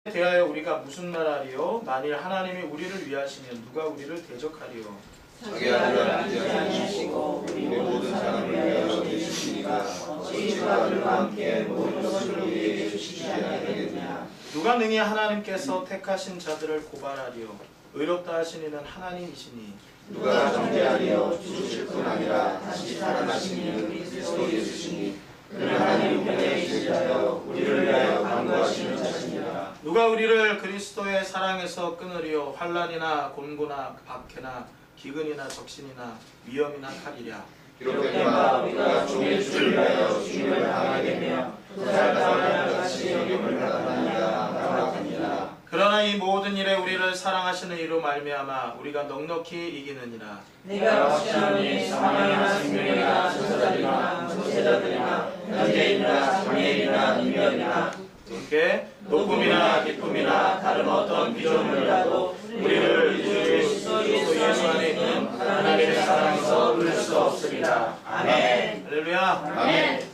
대하여 우리가 무슨 말하리요? 만일 하나님이 우리를 위하시면 누가 우리를 대적하리요? 자기 아들을 안지하여 주시고 우리 모든 사람을 위하여 내주시니가 어찌 그 아들과 함께 모든 것을 우리에게 주시지 아니하겠느냐. 누가 능히 하나님께서 택하신 자들을 고발하리요? 의롭다 하신 이는 하나님이시니 누가 정죄하리요? 죽으실 뿐 아니라 다시 살아나신 이는 그리스도 예수시니 그는 하나님 편에 있으시하여 우리를 위하여 간구하시는 자시니라. 누가 우리를 그리스도의 사랑에서 끊으리요? 환난이나 곤고나 박해나 기근이나 적신이나 위험이나 칼이랴. 기록된바 우리가 종의 주를 위하여 죽임을 당하겠며 또 살아나는 같이 여김을 받았느니라 나락하니라. 그러나 이 모든 일에 우리를 사랑하시는 이로 말미암아 우리가 넉넉히 이기느니라. 내가 확신하노니 사망이나 생명이나 천사들이나 천세자들이나 현재이나 장래이나 인면이나 함께 높음이나 깊음이나 다른 어떤 비전물이라도 우리를 우리 주 그리스도 예수 안에 있는 하나님의 사랑에서 끊을 수 없으리라. 아멘. 할렐루야. 아멘.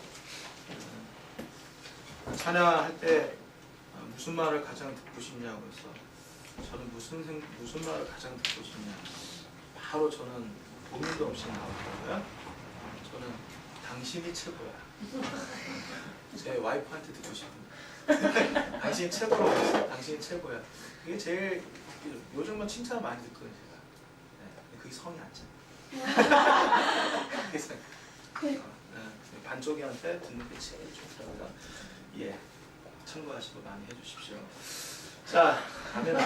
찬양할 때 무슨 말을 가장 듣고 싶냐고 해서 저는 무슨 말을 가장 듣고 싶냐. 바로 저는 고민도 없이 나왔거든요. 저는 당신이 최고야. 제 와이프한테 듣고 싶은데 당신이 최고라고 했어요. 당신이 최고야. 그게 제일 요즘은 칭찬을 많이 듣거든요. 제가. 네, 그게 성이 안 차. 그래서 반쪽이한테 듣는 게 제일 좋더라고요. 예, 참고하시고 많이 해주십시오. 자, 가면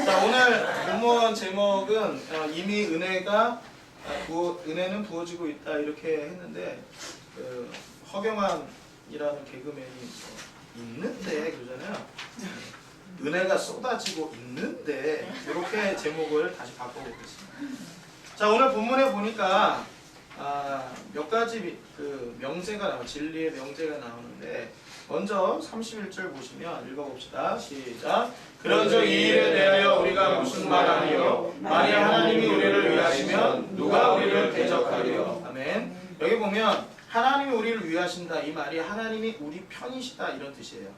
자, 오늘 본문 제목은 이미 은혜는 부어지고 있다 이렇게 했는데 허경환이라는 개그맨이 있는데 그러잖아요. 은혜가 쏟아지고 있는데 이렇게 제목을 다시 바꿔보겠습니다. 자, 오늘 본문에 보니까 몇 가지 명제가 나와요. 진리의 명제가 나오는데 먼저 31절 보시면 읽어봅시다. 시작. 그런즉 이 일에 대하여 우리가 무슨 말하리요? 만일 하나님이 우리를 위하시면 누가 우리를 대적하리요? 아멘. 여기 보면 하나님이 우리를 위하신다 이 말이 하나님이 우리 편이시다 이런 뜻이에요.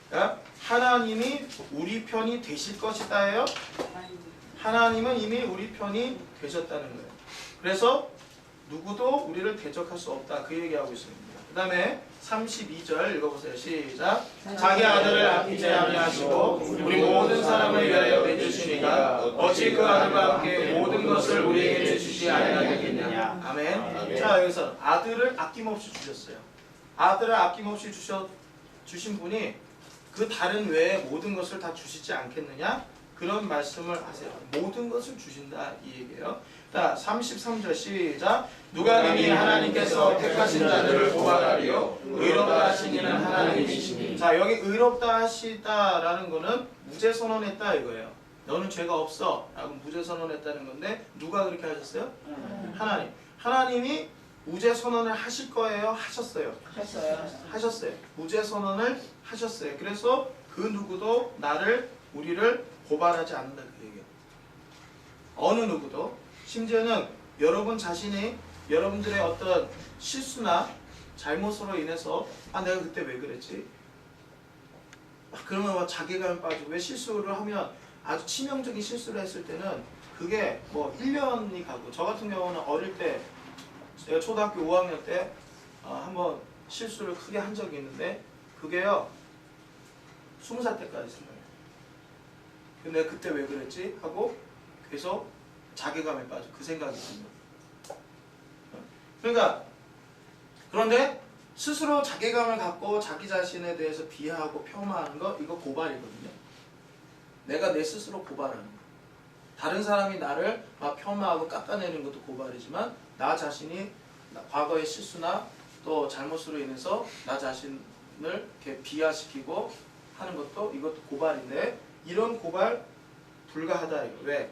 그러니까 하나님이 우리 편이 되실 것이다예요. 하나님은 이미 우리 편이 되셨다는 거예요. 그래서 누구도 우리를 대적할 수 없다 그 얘기하고 있습니다. 그 다음에 32절 읽어보세요. 시작. 자기 아들을 아끼지 아니하시고 우리 모든 사람을 위하여 내주시니가 어찌 그 아들과 함께 모든 것을 우리에게 주시지 아니하겠느냐. 아멘. 자, 여기서 아들을 아낌없이 주셨어요. 아들을 아낌없이 주신 분이 그 다른 외에 모든 것을 다 주시지 않겠느냐? 그런 말씀을 하세요. 모든 것을 주신다 이 얘기예요. 자, 33절 시작. 누가 능히 하나님께서 택하신 자들을 고발하리요? 의롭다 하신 이는 하나님이시니. 자, 여기 의롭다 하시다라는 거는 무죄 선언했다 이거예요. 너는 죄가 없어 라고 무죄 선언했다는 건데 누가 그렇게 하셨어요? 하나님. 하나님이 무죄 선언을 하실 거예요? 하셨어요? 하셨어요. 무죄 선언을 하셨어요. 그래서 그 누구도 우리를 고발하지 않는다 그 얘기예요. 어느 누구도. 심지어는 여러분 자신이 여러분들의 어떤 실수나 잘못으로 인해서 내가 그때 왜 그랬지? 그러면 자괴감에 빠지고 왜 실수를 하면 아주 치명적인 실수를 했을 때는 그게 뭐 1년이 가고 저 같은 경우는 어릴 때 제가 초등학교 5학년 때 한번 실수를 크게 한 적이 있는데 그게요 20살 때까지 생각해요. 근데 그때 왜 그랬지? 하고 계속 자괴감에 빠져 그 생각이 듭니다. 그러니까 그런데 스스로 자괴감을 갖고 자기 자신에 대해서 비하하고 폄하하는 거 이거 고발이거든요. 내가 내 스스로 고발하는 거. 다른 사람이 나를 막 폄하하고 깎아내리는 것도 고발이지만 나 자신이 과거의 실수나 또 잘못으로 인해서 나 자신을 이렇게 비하시키고 하는 것도 이것도 고발인데 이런 고발 불가하다 이거. 왜?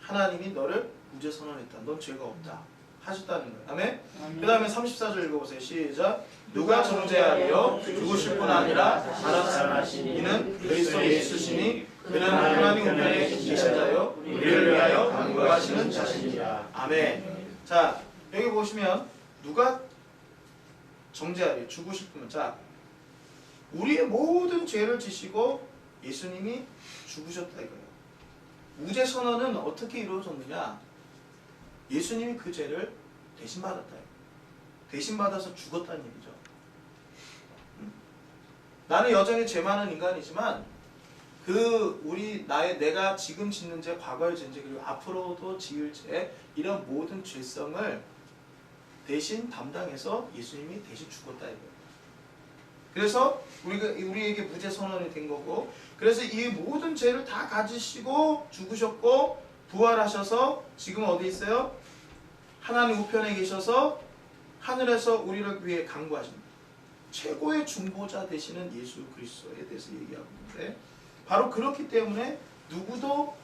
하나님이 너를 무죄 선언했다. 넌 죄가 없다. 하셨다는 거예요. 아멘? 그 다음에 34절 읽어보세요. 시작. 누가 정죄하리요? 죽으실 뿐 아니라 살아나신 이는 그리스도 예수시니 그는 하나님 우편에 계신 자요 우리를 위하여 간구하시는 자신이라. 아멘. 자, 여기 보시면 누가 정죄하리요? 죽으실 뿐. 자, 우리의 모든 죄를 지시고 예수님이 죽으셨다 이거예요. 무죄 선언은 어떻게 이루어졌느냐? 예수님이 그 죄를 대신 받았다. 대신 받아서 죽었다는 얘기죠. 나는 여전히 죄 많은 인간이지만 내가 지금 짓는 죄, 과거에 지은 죄, 그리고 앞으로도 지을 죄, 이런 모든 죄성을 대신 담당해서 예수님이 대신 죽었다 이거예요. 그래서 우리에게 무죄 선언이 된 거고, 그래서 이 모든 죄를 다 가지시고 죽으셨고 부활하셔서 지금 어디 있어요? 하나님 우편에 계셔서 하늘에서 우리를 위해 간구하십니다. 최고의 중보자 되시는 예수 그리스도에 대해서 얘기하고 있는데, 바로 그렇기 때문에 누구도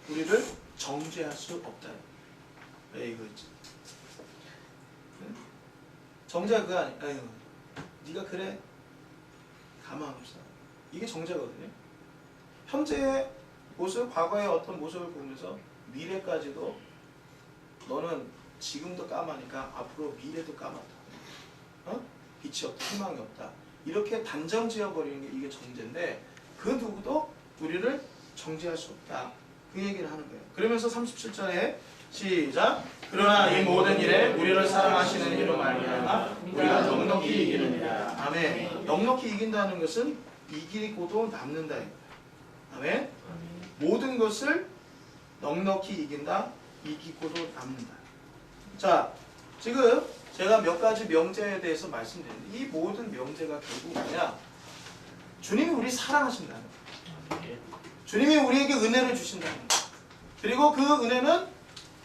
우리를 정죄할 수 없다. 왜 이거 있지? 정죄가 그거 아니야. 아유, 네가 그래. 가만합시다. 이게 정죄거든요. 현재의 모습, 과거의 어떤 모습을 보면서 미래까지도 너는 지금도 까마니까 앞으로 미래도 까맣다. 빛이 없다, 희망이 없다. 이렇게 단정 지어버리는 게 이게 정죄인데, 그 누구도 우리를 정죄할 수 없다. 그 얘기를 하는 거예요. 그러면서 37절에 시작. 그러나 이 모든 일에 우리를 사랑하시는 이로 말미암아 우리가 넉넉히 이기느니라. 아멘. 넉넉히 이긴다는 것은 이기고도 남는다. 아멘. 모든 것을 넉넉히 이긴다. 이기고도 남는다. 자, 지금 제가 몇 가지 명제에 대해서 말씀드렸는데, 이 모든 명제가 결국 뭐냐? 주님이 우리 사랑하신다는 거예요. 주님이 우리에게 은혜를 주신다는 거예요. 그리고 그 은혜는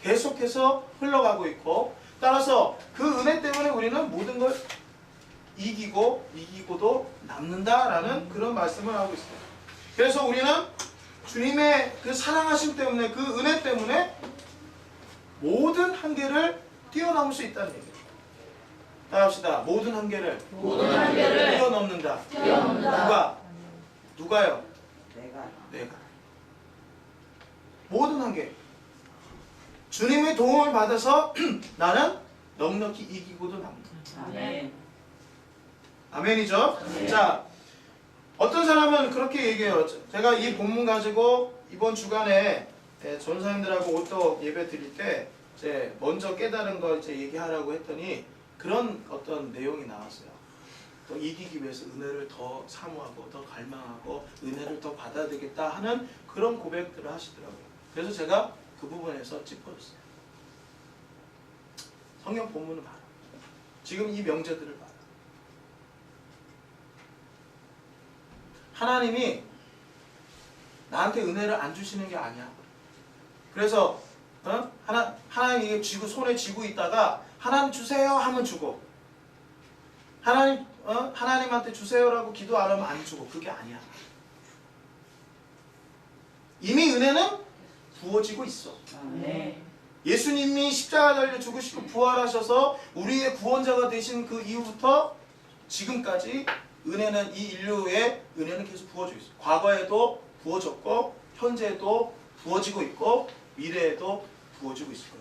계속해서 흘러가고 있고, 따라서 그 은혜 때문에 우리는 모든 걸 이기고도 남는다라는 그런 말씀을 하고 있어요. 그래서 우리는 주님의 그 사랑하심 때문에, 그 은혜 때문에 모든 한계를 뛰어넘을 수 있다는 얘기예요. 따라합시다. 모든 한계를 뛰어넘는다. 누가요? 내가. 모든 한계. 주님의 도움을 받아서 나는 넉넉히 이기고도 남는다. 아멘. 아멘이죠? 네. 자, 어떤 사람은 그렇게 얘기해요. 제가 이 본문 가지고 이번 주간에 전사님들하고 오떡 예배 드릴 때 이제 먼저 깨달은 걸 이제 얘기하라고 했더니 그런 어떤 내용이 나왔어요. 또 이기기 위해서 은혜를 더 사모하고 더 갈망하고 은혜를 더 받아야 되겠다 하는 그런 고백들을 하시더라고요. 그래서 제가 그 부분에서 짚어줬어요. 성경 본문을 봐라. 지금 이 명제들을 봐라. 하나님이 나한테 은혜를 안 주시는 게 아니야. 그래서 하나님 이게 손에 쥐고 있다가 하나님 주세요 하면 주고, 하나님한테 주세요라고 기도 안 하면 안 주고, 그게 아니야. 이미 은혜는 부어지고 있어. 네. 예수님이 십자가 달려 죽으시고 부활하셔서 우리의 구원자가 되신 그 이후부터 지금까지 은혜는, 이 인류의 은혜는 계속 부어지고 있어. 과거에도 부어졌고 현재에도 부어지고 있고 미래에도 부어지고 있을 거야.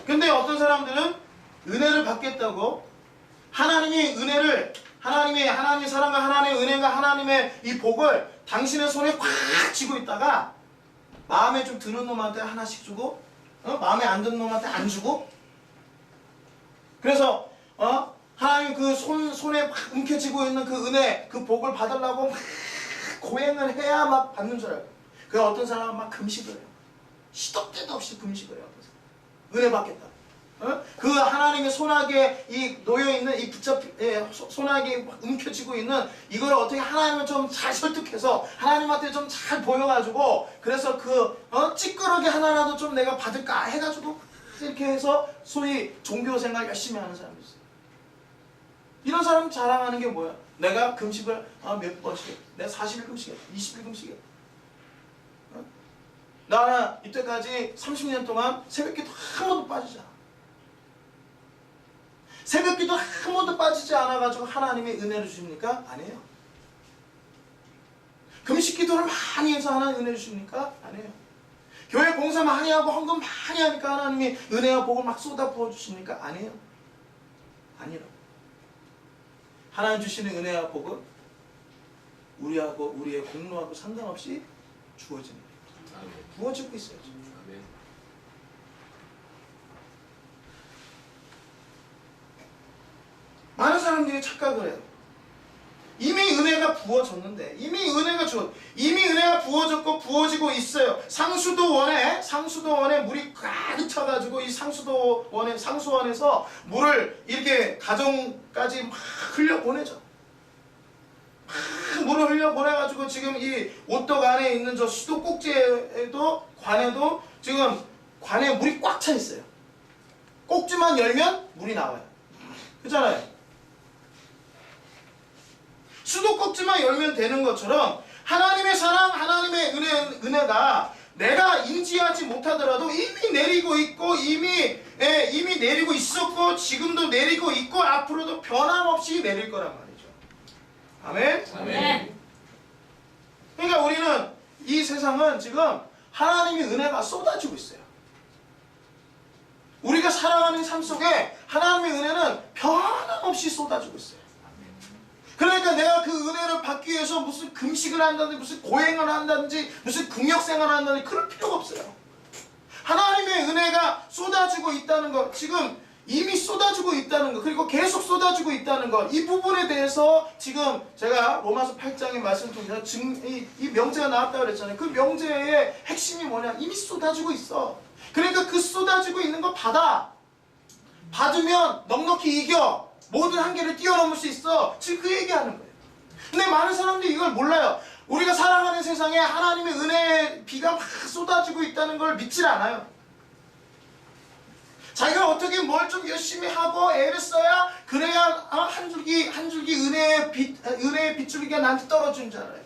근데 어떤 사람들은 은혜를 받겠다고 하나님이 하나님의 사랑과 하나님의 은혜가 하나님의 이 복을 당신의 손에 꽉 쥐고 있다가 마음에 좀 드는 놈한테 하나씩 주고, 마음에 안 드는 놈한테 안 주고, 그래서 하나님 그 손에 막 움켜쥐고 있는 그 은혜, 그 복을 받으려고 막 고행을 해야 막 받는 줄 알고, 그 어떤 사람은 막 금식을 해요. 시도 때도 없이 금식을 해요. 은혜 받겠다. 그 하나님의 손아귀에 이 놓여있는 이 손아귀에 움켜쥐고 있는 이걸 어떻게 하나님을 좀 잘 설득해서 하나님한테 좀 잘 보여가지고, 그래서 그 찌끄러기 하나라도 좀 내가 받을까 해가지고 이렇게 해서 소위 종교생활 열심히 하는 사람이 있어요. 이런 사람 자랑하는 게 뭐야? 내가 금식을 몇 번씩 해. 내가 40일 금식해. 20일 금식해. 나는 이때까지 30년 동안 새벽기도 한 번도 빠지지 않아. 새벽기도 한 번도 빠지지 않아가지고 하나님의 은혜를 주십니까? 아니에요. 금식기도를 많이 해서 하나님 은혜 주십니까? 아니에요. 교회 봉사 많이 하고 헌금 많이 하니까 하나님이 은혜와 복을 막 쏟아 부어 주십니까? 아니에요. 아니라고. 하나님 주시는 은혜와 복은 우리하고 우리의 공로하고 상관없이 주어지는 거예요. 부어지고 있어요. 지금. 많은 사람들이 착각을 해요. 이미 은혜가 부어졌는데, 이미 은혜가 부어졌고 부어지고 있어요. 상수도원에 물이 가득 차가지고 이 상수원에서 물을 이렇게 가정까지 막 흘려보내죠. 막 물을 흘려보내가지고 지금 이 오떡 안에 있는 저 수도꼭지에도 관에도 지금 관에 물이 꽉 차 있어요. 꼭지만 열면 물이 나와요. 그렇잖아요. 수도꼭지만 열면 되는 것처럼 하나님의 사랑, 하나님의 은혜가 내가 인지하지 못하더라도 이미 내리고 있고 이미 내리고 있었고 지금도 내리고 있고 앞으로도 변함없이 내릴 거란 말이죠. 아멘? 아멘. 그러니까 우리는 이 세상은 지금 하나님의 은혜가 쏟아지고 있어요. 우리가 살아가는 삶 속에 하나님의 은혜는 변함없이 쏟아지고 있어요. 그러니까 내가 그 은혜를 받기 위해서 무슨 금식을 한다든지 무슨 고행을 한다든지 무슨 금욕생활을 한다든지 그럴 필요가 없어요. 하나님의 은혜가 쏟아지고 있다는 것, 지금 이미 쏟아지고 있다는 것, 그리고 계속 쏟아지고 있다는 것, 이 부분에 대해서 지금 제가 로마서 8장의 말씀을 통해서 이 명제가 나왔다고 그랬잖아요. 그 명제의 핵심이 뭐냐? 이미 쏟아지고 있어. 그러니까 그 쏟아지고 있는 거 받으면 넉넉히 이겨. 모든 한계를 뛰어넘을 수 있어. 지금 그 얘기하는 거예요. 근데 많은 사람들이 이걸 몰라요. 우리가 살아가는 세상에 하나님의 은혜의 비가 막 쏟아지고 있다는 걸 믿질 않아요. 자기가 어떻게 뭘 좀 열심히 하고 애를 써야 그래야 한 줄기 은혜의 빗줄기가 나한테 떨어지는 줄 알아요.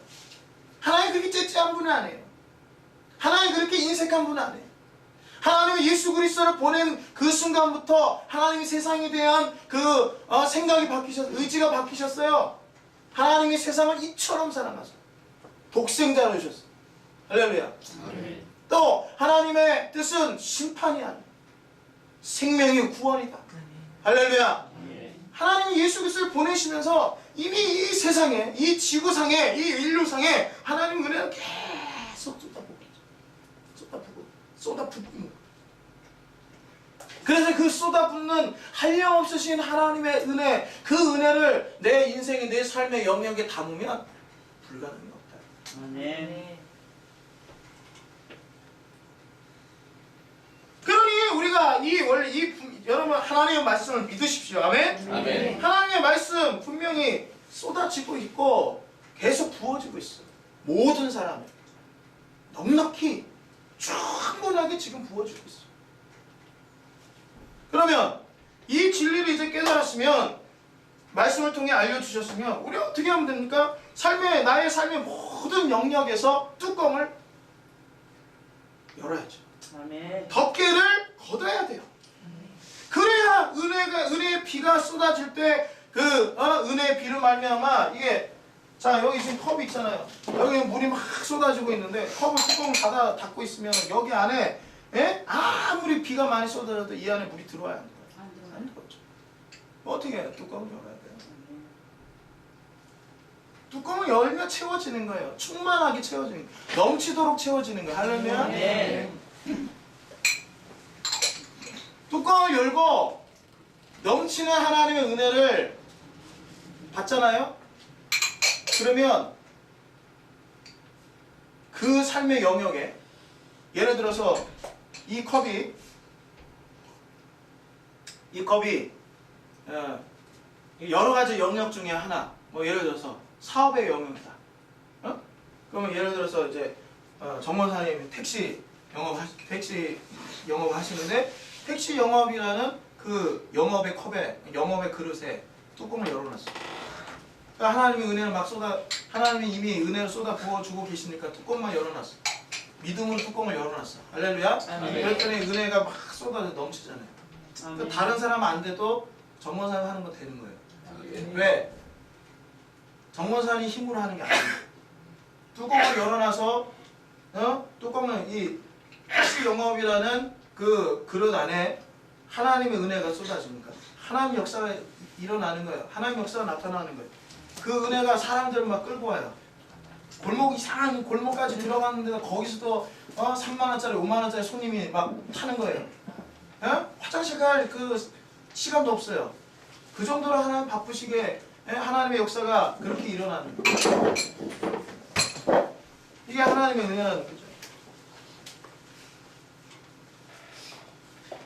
하나님 그렇게 째째한 분은 아니에요. 하나님 그렇게 인색한 분은 아니에요. 하나님이 예수 그리스도를 보낸 그 순간부터 하나님이 세상에 대한 그 생각이 의지가 바뀌셨어요. 하나님이 세상을 이처럼 사랑하셨어요. 독생자를 주셨어요. 할렐루야. 아멘. 또 하나님의 뜻은 심판이 아니에요. 생명의 구원이다. 할렐루야. 하나님이 예수 그리스도를 보내시면서 이미 이 세상에, 이 지구상에, 이 인류상에 하나님 은혜를 계속 쏟아붓는 거예요. 그래서 그 쏟아붓는 한량없으신 하나님의 은혜, 그 은혜를 내 인생의, 내 삶의 영역에 담으면 불가능이 없다. 아멘. 그러니 우리가 여러분 하나님의 말씀을 믿으십시오. 아멘? 아멘. 하나님의 말씀 분명히 쏟아지고 있고 계속 부어지고 있어요. 모든 사람에 넉넉히 충분하게 지금 부어지고 있어요. 그러면 이 진리를 이제 깨달았으면, 말씀을 통해 알려주셨으면 우리 어떻게 하면 됩니까? 나의 삶의 모든 영역에서 뚜껑을 열어야죠. 아멘. 덮개를 걷어야 돼요. 그래야 은혜의 비가 쏟아질 때 은혜의 비를 말미암아 이게, 자 여기 지금 컵이 있잖아요. 여기 물이 막 쏟아지고 있는데 컵을 뚜껑을 닫고 있으면 여기 안에 아무리 비가 많이 쏟아져도 이 안에 물이 들어와야 안 들어와요? 안 들어오죠. 어떻게 해요? 뚜껑을 열어야 돼요. 뚜껑을 열면 채워지는 거예요. 충만하게 채워지는 거예요. 넘치도록 채워지는 거예요. 할렐루야. 네. 뚜껑을 열고 넘치는 하나님의 은혜를 받잖아요. 그러면 그 삶의 영역에, 예를 들어서 이 컵이 여러 가지 영역 중에 하나, 뭐 예를 들어서 사업의 영역이다. 그러면 예를 들어서 이제 정원사님이 택시 영업을 하시는데, 택시 영업이라는 그 영업의 그릇에 뚜껑을 열어놨어요. 그러니까 하나님이 이미 은혜를 쏟아 부어주고 계시니까 뚜껑만 열어놨어. 믿음으로 뚜껑을 열어놨어. 할렐루야. 그랬더니 은혜가 막 쏟아져 넘치잖아요. 그러니까 다른 사람은 안 돼도 정원사님 하는 거 되는 거예요. 왜? 정원사님이 힘으로 하는 게 아니에요. 뚜껑을 열어놔서 뚜껑은 이 택시 영업이라는 그 그릇 안에 하나님의 은혜가 쏟아지니까 하나님 역사가 일어나는 거예요. 하나님 역사가 나타나는 거예요. 그 은혜가 사람들을 막 끌고 와요. 골목 이상한 골목까지 들어갔는데 거기서도 3만 원짜리 5만 원짜리 손님이 막 타는 거예요. 에? 화장실 갈 그 시간도 없어요. 그 정도로 하나님 바쁘시게 하나님의 역사가 그렇게 일어나는 거예요. 이게 하나님의 은혜라는 거죠.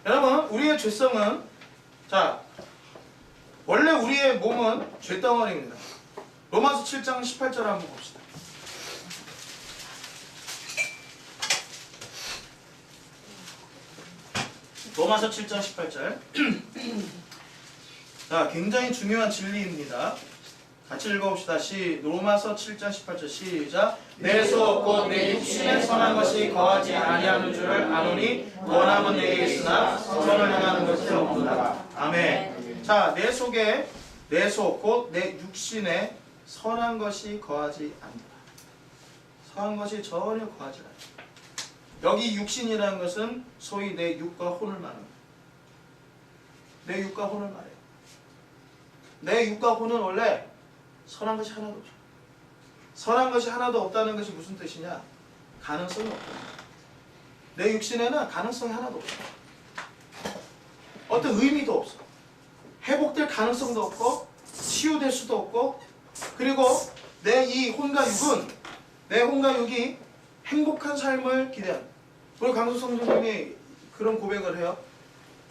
여러분, 우리의 죄성은 자 원래 우리의 몸은 죄덩어리입니다. 로마서 7장 18절 한번 봅시다. 로마서 7장 18절. 자, 굉장히 중요한 진리입니다. 같이 읽어봅시다. 로마서 7장 18절 시작. 내 속 곧 내 육신에 선한 것이 거하지 아니하는 줄을 아노니 원함은 내게 있으나 선을 행하는 것이 없도다. 아멘. 자, 내 속에 내 속 곧 내 육신에 선한 것이 거하지 않는다. 선한 것이 전혀 거하지 않는다. 여기 육신이라는 것은 소위 내 육과 혼을 말합니다. 내 육과 혼을 말해요. 내 육과 혼은 원래 선한 것이 하나도 없어요. 선한 것이 하나도 없다는 것이 무슨 뜻이냐? 가능성이 없다. 내 육신에는 가능성이 하나도 없어. 어떤 의미도 없어. 회복될 가능성도 없고 치유될 수도 없고, 그리고 내 이 혼과 육은 내 혼과 육이 행복한 삶을 기대합니다. 우리 강수 성도님이 그런 고백을 해요.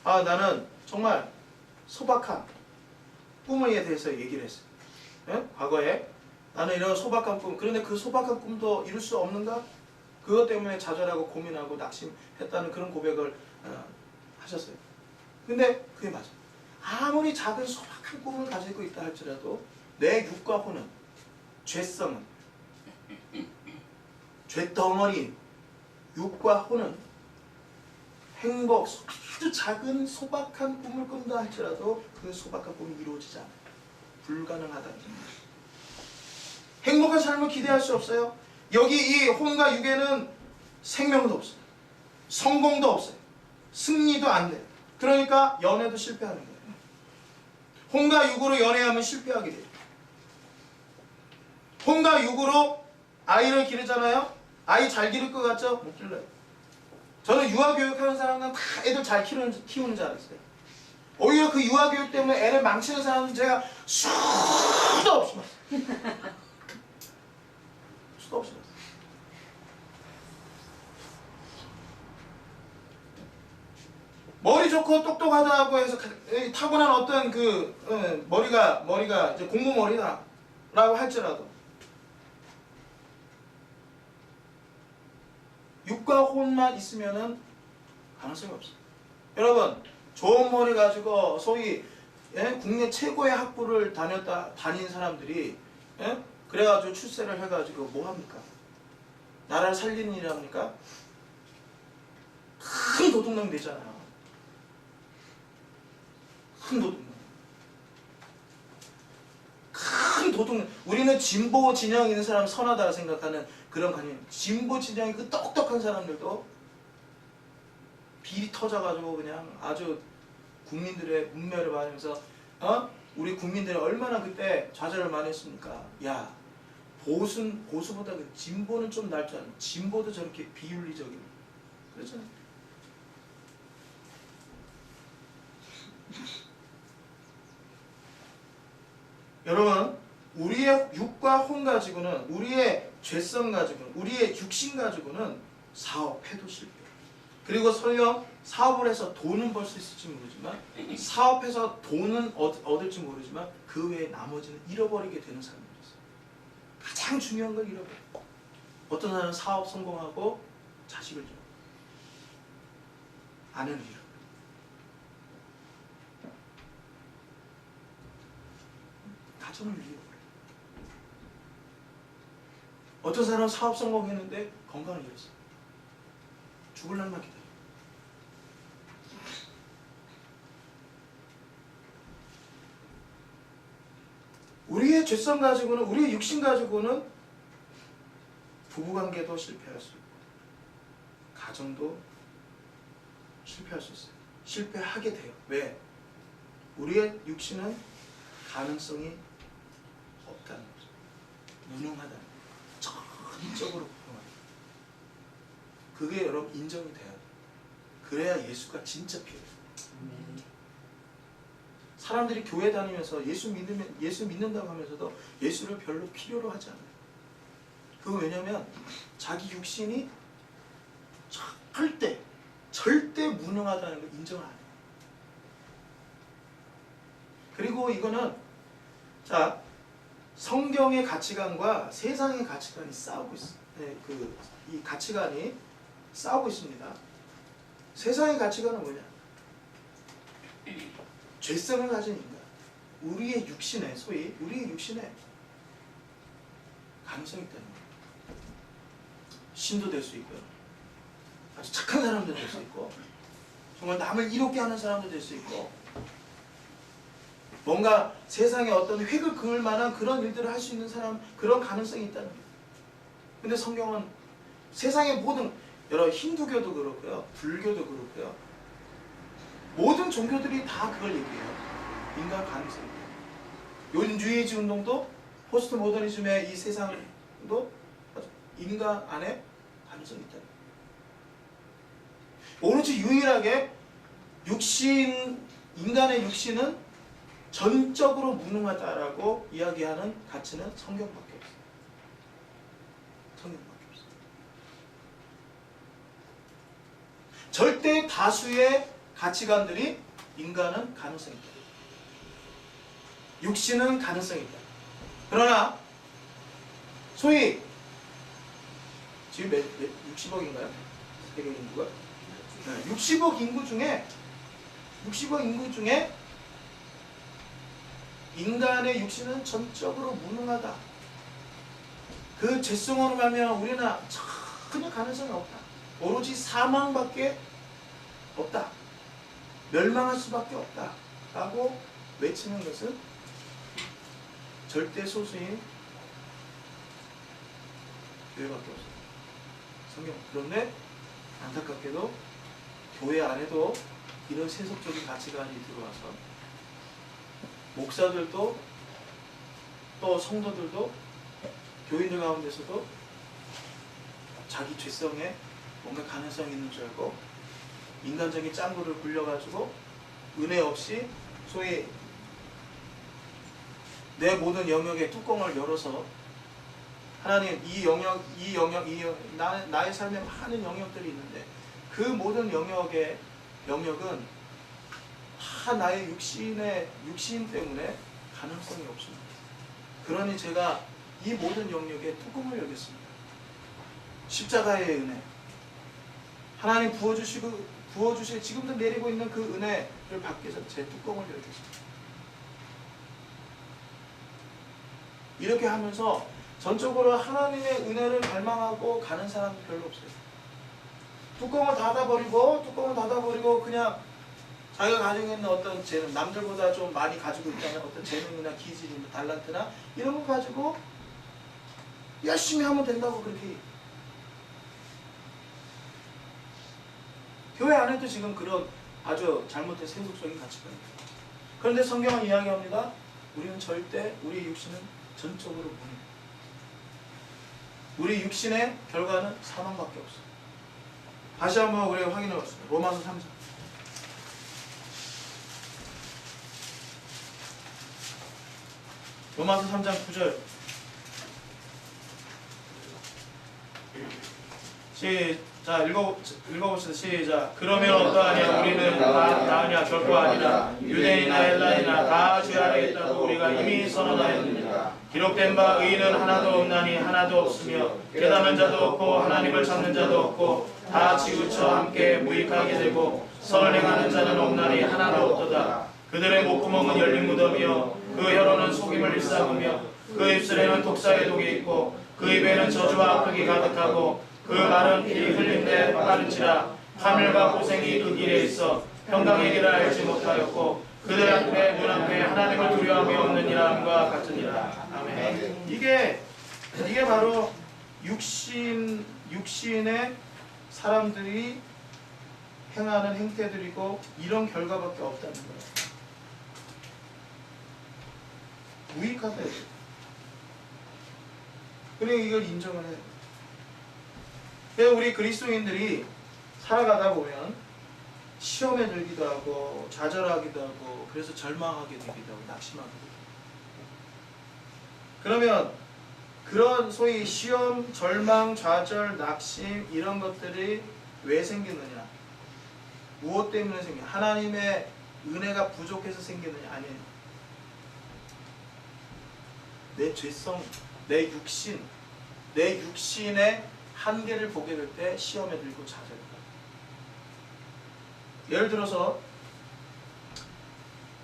아, 나는 정말 소박한 꿈에 대해서 얘기를 했어요. 네? 과거에 나는 이런 소박한 꿈, 그런데 그 소박한 꿈도 이룰 수 없는가? 그것 때문에 좌절하고 고민하고 낙심했다는 그런 고백을 하셨어요. 근데 그게 맞아요. 아무리 작은 소박한 꿈을 가지고 있다 할지라도 내 육과 혼은, 죄성은, 죄덩어리인 육과 혼은 행복, 아주 작은 소박한 꿈을 꾼다 할지라도 그 소박한 꿈이 이루어지지 않아요. 불가능하다는 겁니다. 행복한 삶을 기대할 수 없어요. 여기 이 혼과 육에는 생명도 없어요. 성공도 없어요. 승리도 안 돼요. 그러니까 연애도 실패하는 거예요. 혼과 육으로 연애하면 실패하게 돼요. 혼과 육으로 아이를 기르잖아요. 아이 잘 기를 것 같죠? 못 길러요. 저는 유아교육하는 사람은 다 애들 잘 키우는 줄 알았어요. 오히려 그 유아교육 때문에 애를 망치는 사람은 제가 수도 없이 봤어요. 수도 없이 봤어요. 머리 좋고 똑똑하다고 해서 타고난 어떤 머리가 이제 공부머리다라고 할지라도 육과 혼만 있으면은 가능성이 없어요. 여러분, 좋은 머리 가지고 소위 국내 최고의 학부를 다닌 사람들이 그래가지고 출세를 해가지고 뭐 합니까? 나라를 살리는 일 합니까? 큰 도둑놈 되잖아요. 큰 도둑놈. 큰 도둑놈. 우리는 진보 진영 있는 사람 선하다고 생각하는 그런 관념. 진보 진영이 그 똑똑한 사람들도 비리 터져가지고 그냥 아주 국민들의 문매를 받으면서 우리 국민들이 얼마나 그때 좌절을 많이 했습니까? 야, 보수보다 진보는 좀 날 줄 알았는데 진보도 저렇게 비윤리적인, 그렇잖아요. 여러분, 우리의 육과 혼 가지고는, 우리의 죄성 가지고는, 우리의 육신 가지고는 사업해도 실패해요. 그리고 설령 사업을 해서 돈은 벌 수 있을지 모르지만, 사업해서 돈은 얻을지 모르지만 그 외에 나머지는 잃어버리게 되는 사람들이 있어요. 가장 중요한 걸 잃어버려요. 어떤 사람은 사업 성공하고 자식을 잃어요. 아내를 잃어요. 가정을 잃어버려요. 어떤 사람은 사업 성공했는데 건강을 잃었어요. 죽을 날만 기다려요. 우리의 죄성 가지고는, 우리의 육신 가지고는 부부관계도 실패할 수 있고 가정도 실패할 수 있어요. 실패하게 돼요. 왜? 우리의 육신은 가능성이 없다는 거죠. 무능하다는 거죠. 전적으로 무능하다. 그게 여러분 인정이 돼야 돼요. 그래야 예수가 진짜 필요해요. 사람들이 교회 다니면서 예수 믿는다고 하면서도 예수를 별로 필요로 하지 않아요. 그거 왜냐면 자기 육신이 절대 무능하다는 걸 인정을 안 해요. 그리고 이거는 자 성경의 가치관과 세상의 가치관이 싸우고 있어요. 네, 이 가치관이 싸우고 있습니다. 세상의 가치관은 뭐냐? 죄성을 가진 인간, 우리의 육신에 소위 우리의 육신에 가능성이 있다는 거예요. 신도 될 수 있고요. 아주 착한 사람도 될 수 있고 정말 남을 이롭게 하는 사람도 될 수 있고 뭔가 세상에 어떤 획을 그을 만한 그런 일들을 할 수 있는 사람 그런 가능성이 있다는 거예요. 근데 성경은 세상의 모든 여러 힌두교도 그렇고요. 불교도 그렇고요. 모든 종교들이 다 그걸 얘기해요. 인간 가능성이 있다. 요즘 뉴에이지 운동도 포스트 모더니즘의 이 세상도 인간 안에 가능성이 있다. 오로지 유일하게 인간의 육신은 전적으로 무능하다라고 이야기하는 가치는 성경밖에 없어요. 성경밖에 없어요. 절대 다수의 가치관들이 인간은 가능성이 있다. 육신은 가능성이 있다. 그러나 소위 지금 60억인가요? 세계 인구가? 60억 인구 중에 인간의 육신은 전적으로 무능하다. 그 죄성으로 말미암아 우리는 전혀 가능성이 없다. 오로지 사망밖에 없다. 멸망할 수밖에 없다. 라고 외치는 것은 절대 소수인 교회밖에 없어요. 성경. 그런데 안타깝게도 교회 안에도 이런 세속적인 가치관이 들어와서 목사들도 또 성도들도 교인들 가운데서도 자기 죄성에 뭔가 가능성이 있는 줄 알고 인간적인 짱구를 굴려가지고 은혜 없이 소위 내 모든 영역에 뚜껑을 열어서 하나님 나의 삶에 많은 영역들이 있는데 그 모든 영역은 다 나의 육신 때문에 가능성이 없습니다. 그러니 제가 이 모든 영역에 뚜껑을 열겠습니다. 십자가의 은혜, 하나님 부어주실 지금도 내리고 있는 그 은혜를 받기 위해서 제 뚜껑을 열겠습니다. 이렇게 하면서 전적으로 하나님의 은혜를 갈망하고 가는 사람은 별로 없어요. 뚜껑을 닫아버리고 그냥 자기가 가지고 있는 어떤 재능, 남들보다 좀 많이 가지고 있다는 어떤 재능이나 기질이나 달란트나 이런 거 가지고 열심히 하면 된다고 그렇게. 교회 안에도 지금 그런 아주 잘못된 세속적인 가치관입니다. 그런데 성경은 이야기합니다. 우리는 절대 우리 육신은 전적으로 무능. 우리 육신의 결과는 사망밖에 없어요. 다시 한번 우리가 확인해 봤습니다. 로마서 3장. 로마서 3장 9절. 자, 읽어봅시다. 시작. 그러면 어떠하냐? 우리는 다 나으냐? 결코 아니라. 유대인이나 헬라인이나 다 죄 아래 있다고 우리가 이미 선언하였느니라. 기록된 바 의인은 하나도 없나니 하나도 없으며 깨닫는 자도 없고 하나님을 찾는 자도 없고 다 치우쳐 함께 무익하게 되고 선을 행하는 자는 없나니 하나도 없도다. 그들의 목구멍은 열린 무덤이요 그 혀로는 속임을 일삼으며 그 입술에는 독사의 독이 있고 그 입에는 저주와 악독이 가득하고 그 말은 피 흘림내 빠른지라. 파멸과 고생이 그 길에 있어 평강의 길을 알지 못하였고 그들 앞에 눈앞에 하나님을 두려워함이 없느니라 함과 같으니라. 아멘. 이게 바로 육신의 사람들이 행하는 행태들이고 이런 결과밖에 없다는 거예요. 무익하다. 그러니까 이걸 인정을 해요. 그래서 우리 그리스도인들이 살아가다 보면 시험에 들기도 하고 좌절하기도 하고 그래서 절망하게 되기도 하고 낙심하게 되기도 하고. 그러면 그런 소위 시험, 절망, 좌절, 낙심 이런 것들이 왜 생기느냐? 무엇 때문에 생기느냐? 하나님의 은혜가 부족해서 생기느냐? 아니에요. 내 죄성, 내 육신의 한계를 보게 될 때 시험에 들고 좌절해요. 예를 들어서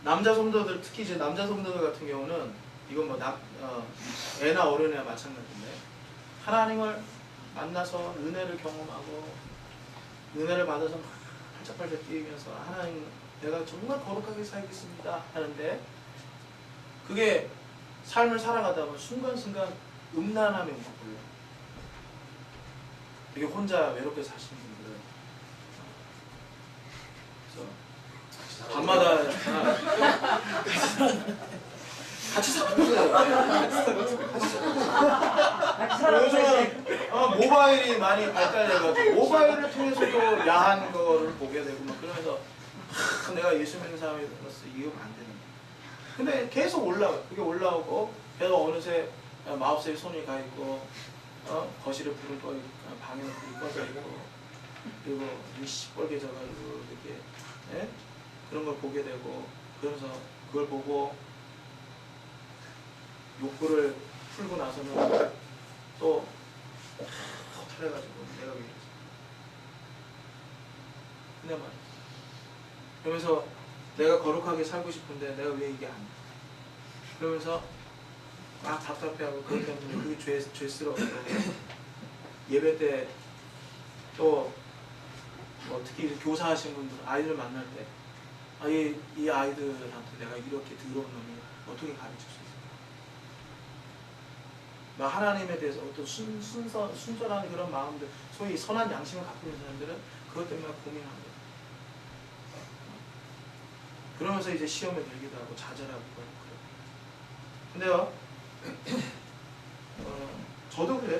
남자 성도들, 특히 이제 남자 성도들 같은 경우는 이건 뭐 애나 어른이나 마찬가지인데 하나님을 만나서 은혜를 경험하고 은혜를 받아서 팔짝팔짝 뛰면서 하나님 내가 정말 거룩하게 살겠습니다 하는데 그게 삶을 살아가다 보면 순간순간 음란함에 묶어버려요. 이게 혼자 외롭게 사시는 분들은 그래서 밤마다 같이 살아보세요. 요즘은 모바일이 많이 발달해가지고 모바일을 통해서도 야한 거를 보게 되고 막 그러면서 내가 예수 믿는 사람으로서 이해가 안 되는 거예요. 근데 계속 올라와요. 그게 올라오고 그래서 어느새 마법사의 손이 가 있고 거실에 불을 꺼 있고 방에 불이 꺼져 있고 그리고 눈이 시뻘개져가지고 이렇게 그런 걸 보게 되고 그러면서 그걸 보고 욕구를 풀고 나서는 또 허탈해가지고 내가 왜 이러지? 근데 말이야. 그러면서 내가 거룩하게 살고 싶은데 내가 왜 이게 안 돼? 그러면서 막 답답해하고 그것 때문에 그게 죄스러워. 예배 때 또 뭐 특히 교사하신 분들 아이들 만날 때 이 아이들한테 내가 이렇게 더러운 놈이 어떻게 가르칠 수 있을까? 하나님에 대해서 어떤 순전한 그런 마음들, 소위 선한 양심을 갖고 있는 사람들은 그것 때문에 고민합니다. 그러면서 이제 시험에 들기도 하고 좌절하고 그래요. 근데요, 저도 그래요.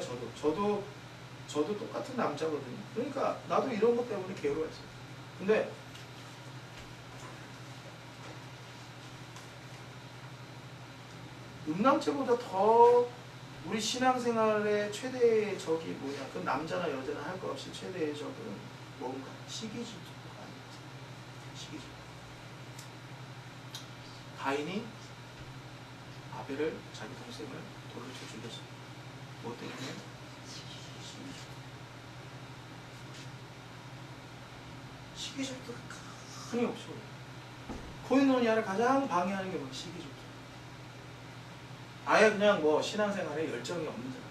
저도 똑같은 남자거든요. 그러니까 나도 이런 것 때문에 괴로워했어요. 근데 음란죄보다 더 우리 신앙생활의 최대의 적이 뭐냐? 그 남자나 여자나 할 거 없이 최대의 적은 뭔가 시기질투가 아니죠. 시기질투. 가인이 아벨을 자기 동생을 돌로 쳐 죽였어요. 뭐 때문에? 시기질투가 큰이 없어. 코인노니아를 가장 방해하는 게 뭐야? 시기질투. 아예 그냥 뭐 신앙생활에 열정이 없는 사람.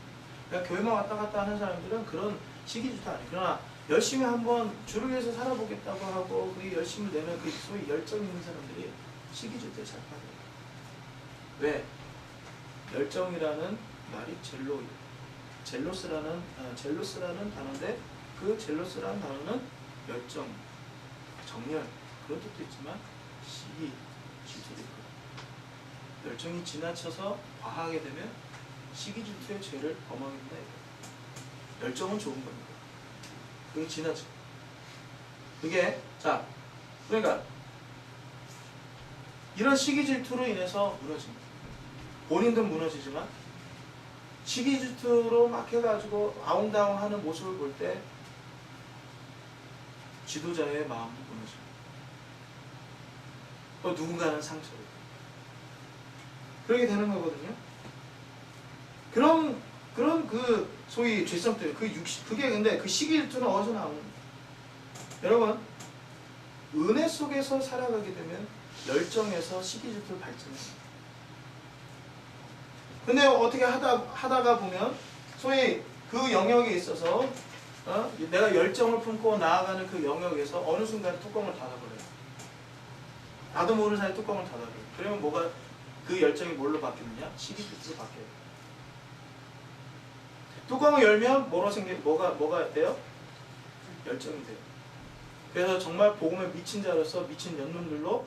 그러니까 교회만 왔다 갔다 하는 사람들은 그런 시기질투 아니에요. 그러나 열심히 한번 주를 위해서 살아보겠다고 하고 그 열심을 내는 그 소위 열정 있는 사람들이 시기질투에 잘 빠져요. 왜? 열정이라는 말이 젤로스라는 단어인데 그 젤로스라는 단어는 열정, 정열 그런 뜻도 있지만 시기, 질투도 있고 열정이 지나쳐서 과하게 되면 시기질투의 죄를 범하게 된다. 열정은 좋은 겁니다. 그게 지나쳐. 그게 자 그러니까 이런 시기질투로 인해서 무너집니다. 본인도 무너지지만 시기질투로 막 해가지고 아웅다웅하는 모습을 볼 때 지도자의 마음도 무너집니다. 또 누군가는 상처를 그렇게 되는 거거든요. 그런 그 소위 죄성 때문에 그게 근데 그 시기질투는 어디서 나오는 여러분 은혜 속에서 살아가게 되면 열정에서 시기질투를 발전해요. 근데 어떻게 하다가 보면 소위 그 영역에 있어서 내가 열정을 품고 나아가는 그 영역에서 어느 순간 뚜껑을 닫아버려요. 나도 모르는 사이에 뚜껑을 닫아버려요. 그러면 뭐가 그 열정이 뭘로 바뀌느냐? 시기질투로 바뀌어요. 뚜껑을 열면 뭐가 돼요? 열정이 돼요. 그래서 정말 복음에 미친 자로서 미친 연륜들로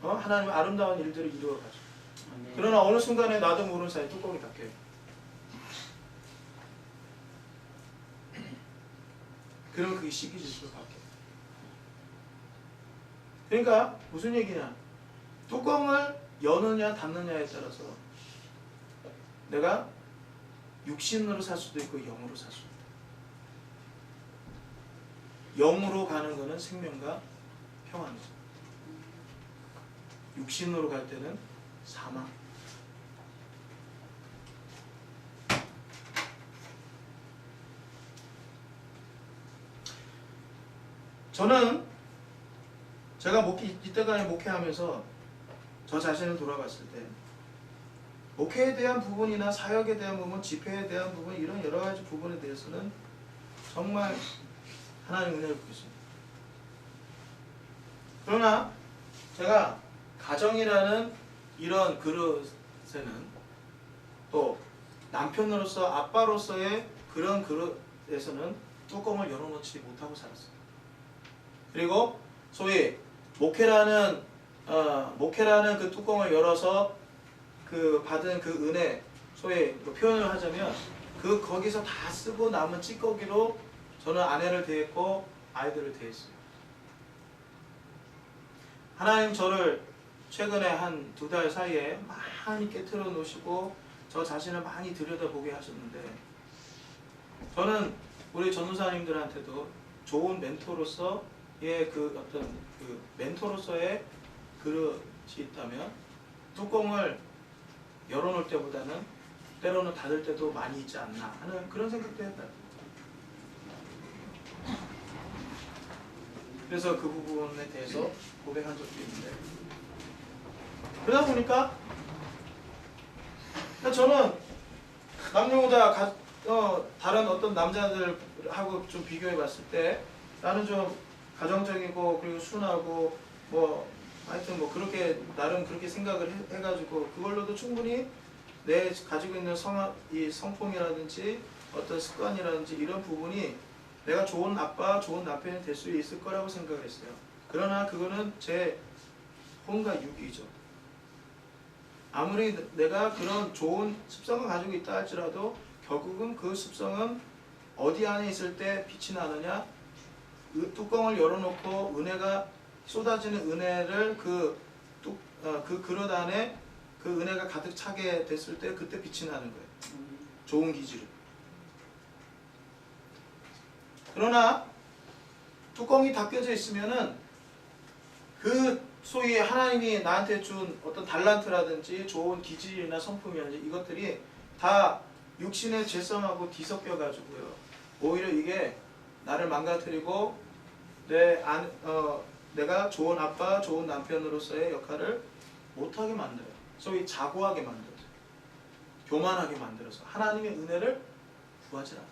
하나님의 아름다운 일들을 이루어가죠. 그러나 그러나 어느 순간에 나도 모르는 사이에 뚜껑이 닫혀요. 그러면 그게 식이질소로 바뀌어요. 그러니까 무슨 얘기냐? 뚜껑을 여느냐 닫느냐에 따라서 내가 육신으로 살 수도 있고 영으로 살 수도 있다. 영으로 가는 거는 생명과 평안이죠. 육신으로 갈 때는 사망. 저는 제가 이때까지 목회하면서 저 자신을 돌아봤을 때 목회에 대한 부분이나 사역에 대한 부분, 집회에 대한 부분 이런 여러 가지 부분에 대해서는 정말 하나님 은혜를 받고 있습니다. 그러나 제가 가정이라는 이런 그릇에는 또 남편으로서 아빠로서의 그런 그릇에서는 뚜껑을 열어놓지 못하고 살았어요. 그리고 소위 목회라는 그 뚜껑을 열어서 그 받은 그 은혜, 소위 표현을 하자면 거기서 다 쓰고 남은 찌꺼기로 저는 아내를 대했고 아이들을 대했어요. 하나님 저를 최근에 한 2달 사이에 많이 깨트려 놓으시고 저 자신을 많이 들여다보게 하셨는데 저는 우리 전도사님들한테도 좋은 멘토로서의 멘토로서의 그릇이 있다면 뚜껑을 열어놓을 때보다는 때로는 닫을 때도 많이 있지 않나 하는 그런 생각도 했다. 그래서 그 부분에 대해서 고백한 적도 있는데 그러다 보니까 저는 남녀보다 다른 어떤 남자들하고 좀 비교해 봤을 때 나는 좀 가정적이고 그리고 순하고 하여튼 그렇게 나름 그렇게 생각을 해가지고 그걸로도 충분히 내 가지고 있는 이 성품이라든지 어떤 습관이라든지 이런 부분이 내가 좋은 아빠, 좋은 남편이 될 수 있을 거라고 생각을 했어요. 그러나 그거는 제 혼과 육이죠. 아무리 내가 그런 좋은 습성을 가지고 있다 할지라도 결국은 그 습성은 어디 안에 있을 때 빛이 나느냐, 뚜껑을 열어놓고 은혜가 쏟아지는 은혜를 그 그릇 안에 그 은혜가 가득 차게 됐을 때 그때 빛이 나는 거예요. 좋은 기질을. 그러나 뚜껑이 닫혀져 있으면은 그 소위 하나님이 나한테 준 어떤 달란트라든지 좋은 기질이나 성품이라든지 이것들이 다 육신의 죄성하고 뒤섞여 가지고요. 오히려 이게 나를 망가뜨리고 내가 좋은 아빠, 좋은 남편으로서의 역할을 못하게 만들어요. 소위 자고하게 만들어요. 교만하게 만들어서 하나님의 은혜를 구하지 않아요.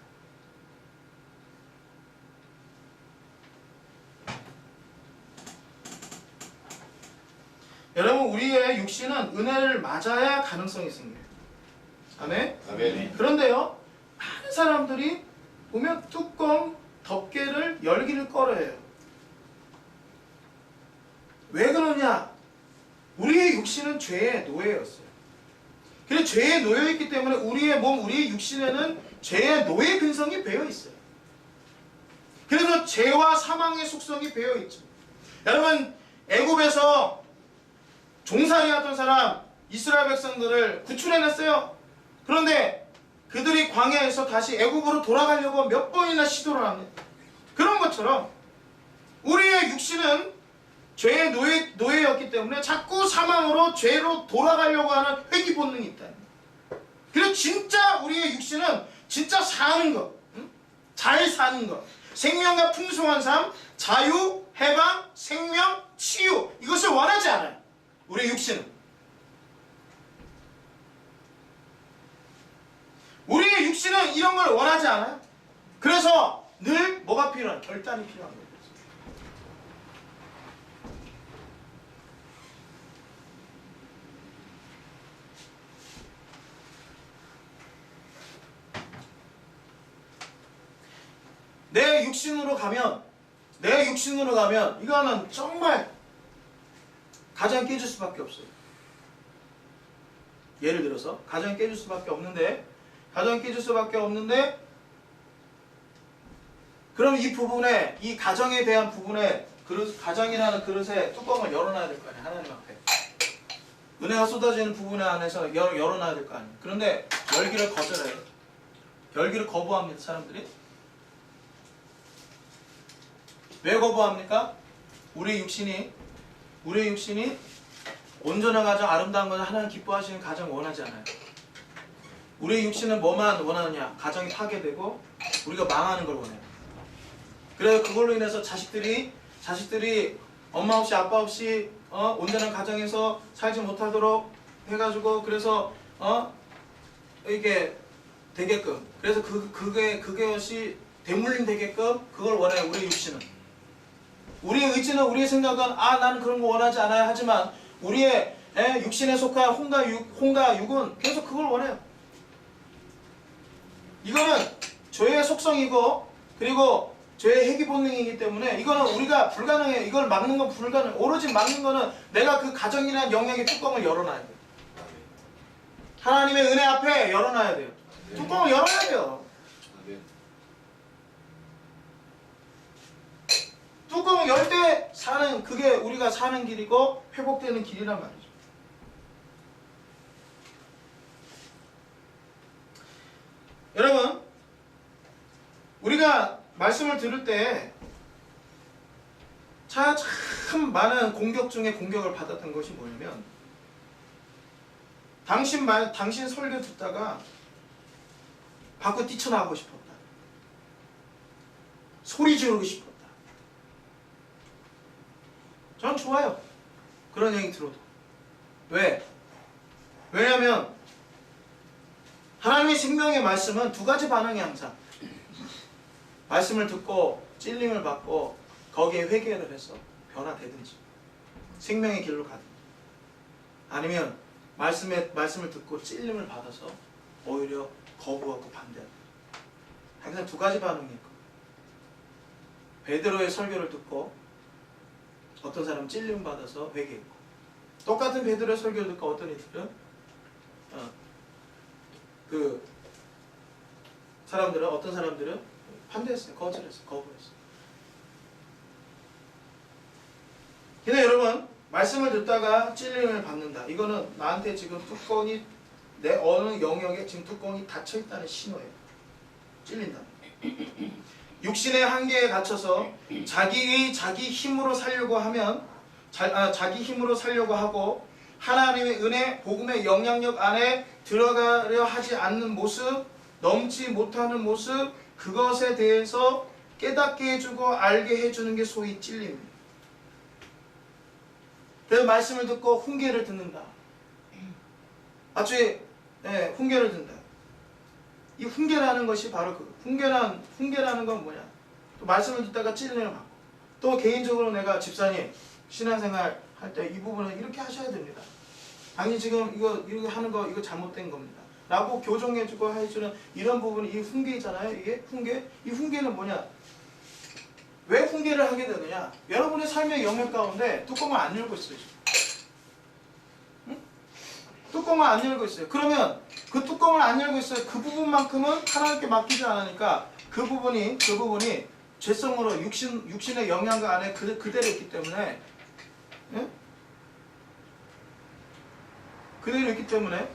여러분 우리의 육신은 은혜를 맞아야 가능성이 생겨요. 아멘? 아멘. 그런데요 많은 사람들이 보면 뚜껑 덮개를 열기를 꺼려해요. 왜 그러냐? 우리의 육신은 죄의 노예였어요. 그래서 죄에 놓여있기 때문에 우리의 몸, 우리의 육신에는 죄의 노예 근성이 배어있어요. 그래서 죄와 사망의 속성이 배어있죠. 여러분 애굽에서 종살이 하던 사람 이스라엘 백성들을 구출해냈어요. 그런데 그들이 광야에서 다시 애굽으로 돌아가려고 몇 번이나 시도를 합니다. 그런 것처럼 우리의 육신은 죄의 노예였기 때문에 자꾸 사망으로 죄로 돌아가려고 하는 회귀 본능이 있다. 그래서 진짜 우리의 육신은 진짜 사는 것, 잘 사는 것, 생명과 풍성한 삶, 자유, 해방, 생명, 치유 이것을 원하지 않아요. 우리의 육신은. 우리의 육신은 이런 걸 원하지 않아요. 그래서 늘 뭐가 필요한? 결단이 필요한 거예요. 내 육신으로 가면 이거는 정말 가장 깨질 수밖에 없어요. 예를 들어서 가정이 깨질 수밖에 없는데 그럼 이 부분에 이 가정에 대한 부분에 가정이라는 그릇에 뚜껑을 열어놔야 될 거 아니에요. 하나님 앞에 은혜가 쏟아지는 부분에 안에서 열어놔야 될 거 아니에요. 그런데 열기를 거절해요. 열기를 거부합니다. 사람들이. 왜 거부합니까? 우리의 육신이 온전한 가정, 아름다운 가정, 하나님 기뻐하시는 가정 원하지 않아요. 우리의 육신은 뭐만 원하느냐? 가정이 파괴되고 우리가 망하는 걸 원해요. 그래서 그걸로 인해서 자식들이 엄마 없이 아빠 없이 온전한 가정에서 살지 못하도록 해가지고 그래서 이게 되게끔 그래서 그것이 대물림 되게끔 그걸 원해요. 우리의 육신은. 우리의 의지는 우리의 생각은 나는 그런 거 원하지 않아요. 하지만 우리의 육신에 속한 혼과 육은 계속 그걸 원해요. 이거는 죄의 속성이고 그리고 죄의 회귀 본능이기 때문에 이거는 우리가 불가능해요. 이걸 막는 건 불가능해요. 오로지 막는 거는 내가 그 가정이라는 영역의 뚜껑을 열어놔야 돼요. 하나님의 은혜 앞에 열어놔야 돼요. 뚜껑을 열어야 돼요. 뚜껑을 열 때 사는 그게 우리가 사는 길이고 회복되는 길이란 말이죠. 여러분, 우리가 말씀을 들을 때 참 많은 공격 중에 공격을 받았던 것이 뭐냐면 당신 설교 듣다가 밖으로 뛰쳐나가고 싶었다. 소리 지르고 싶었다. 전 좋아요. 그런 얘기 들어도. 왜? 왜냐하면 하나님의 생명의 말씀은 두 가지 반응이 항상 말씀을 듣고 찔림을 받고 거기에 회개를 해서 변화되든지 생명의 길로 가든지 아니면 말씀을 듣고 찔림을 받아서 오히려 거부하고 반대하는 항상 두 가지 반응이 있고 베드로의 설교를 듣고 어떤 사람은 찔림 받아서 회개했고 똑같은 베드로의 설교를 듣고 어떤 이들은 어떤 사람들은 반대했어요. 거절했어요. 거부했어요. 근데 여러분 말씀을 듣다가 찔림을 받는다. 이거는 나한테 지금 뚜껑이 내 어느 영역에 지금 뚜껑이 닫혀있다는 신호예요. 찔린다. 육신의 한계에 갇혀서 자기 힘으로 살려고 하면 자기 힘으로 살려고 하고 하나님의 은혜, 복음의 영향력 안에 들어가려 하지 않는 모습, 넘지 못하는 모습, 그것에 대해서 깨닫게 해주고 알게 해주는 게 소위 찔림입니다. 그래서 말씀을 듣고 훈계를 듣는다. 맞지? 네, 훈계를 듣는다. 이 훈계라는 것이 바로 훈계라는 건 뭐냐? 또 말씀을 듣다가 찔림을 받고 또 개인적으로 내가 집사님 신앙생활 할 때 이 부분은 이렇게 하셔야 됩니다. 당연히 지금 이거 하는 거 이거 잘못된 겁니다. 라고 교정해주고 해주는 이런 부분이 이 훈계잖아요. 이게 훈계. 이 훈계는 뭐냐? 왜 훈계를 하게 되느냐? 여러분의 삶의 영역 가운데 뚜껑을 안 열고 있어요. 응? 뚜껑을 안 열고 있어요. 그러면 그 뚜껑을 안 열고 있어요. 그 부분만큼은 하나님께 맡기지 않으니까 그 부분이 죄성으로 육신의 영향과 안에 그대로 있기 때문에 예? 그대로 있기 때문에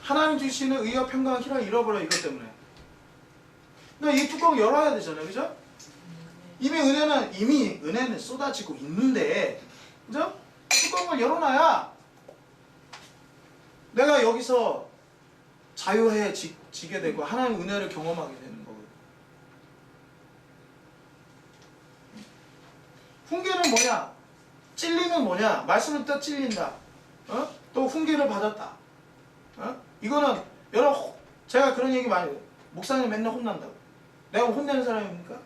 하나님 주시는 의와 평강과 희락을 잃어버려. 이것 때문에. 그러니까 이 뚜껑을 열어야 되잖아요. 그죠? 이미 은혜는 쏟아지고 있는데 그죠? 뚜껑을 열어놔야 내가 여기서 자유해지게 되고 하나님 은혜를 경험하게 되는 거거든요. 훈계는 뭐냐? 찔림은 뭐냐? 말씀을 듣다 찔린다. 또 훈계를 받았다. 이거는 여러분 제가 그런 얘기 많이 해요. 목사님 맨날 혼난다고. 내가 혼내는 사람입니까?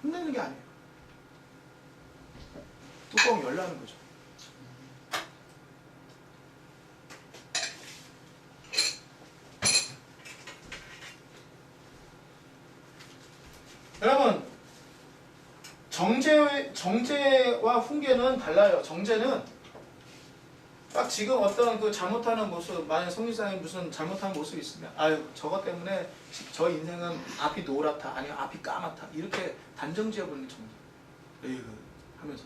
혼내는 게 아니에요. 뚜껑 열라는 거죠. 여러분 정죄와 훈계는 달라요. 정죄는 막 지금 어떤 그 잘못하는 모습, 만약 성리사님 무슨 잘못하는 모습이 있으면 아유 저것 때문에 저 인생은 앞이 노랗다 아니면 앞이 까맣다 이렇게 단정 지어버리는 정도. 에이그 하면서.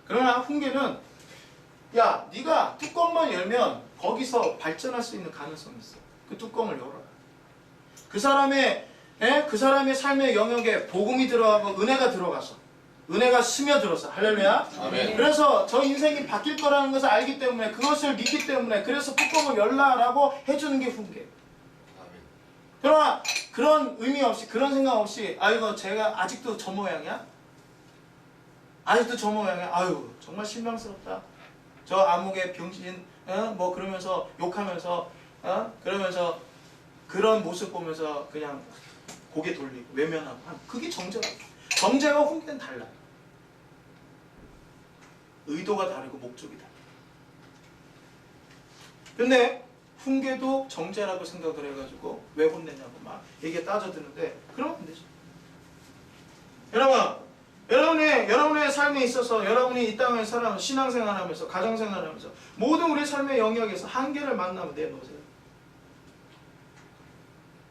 그러나 훈계는 야 네가 뚜껑만 열면 거기서 발전할 수 있는 가능성이 있어. 그 뚜껑을 열어라. 그 사람의 삶의 영역에 복음이 들어가고 은혜가 들어가서 은혜가 스며들어서 할렐루야. 아멘. 그래서 저 인생이 바뀔 거라는 것을 알기 때문에 그것을 믿기 때문에 그래서 뚜껑을 열라라고 해주는 게 훈계. 아멘. 그러나 그런 의미 없이 그런 생각 없이 아이고 제가 아직도 저 모양이야? 아직도 저 모양이야? 아유 정말 실망스럽다. 저 암흑의 병신 뭐 그러면서 욕하면서 그러면서 그런 모습 보면서 그냥 고개 돌리고 외면하고 그게 정죄라고. 정죄와 훈계는 달라요. 의도가 다르고 목적이 달라요. 근데 훈계도 정죄라고 생각을 해가지고 왜 혼내냐고 막 이게 따져드는데 그러면 안 되죠. 여러분의 삶에 있어서 여러분이 이 땅에 살아 신앙생활하면서 가정생활하면서 모든 우리 삶의 영역에서 한계를 만나면 내놓으세요.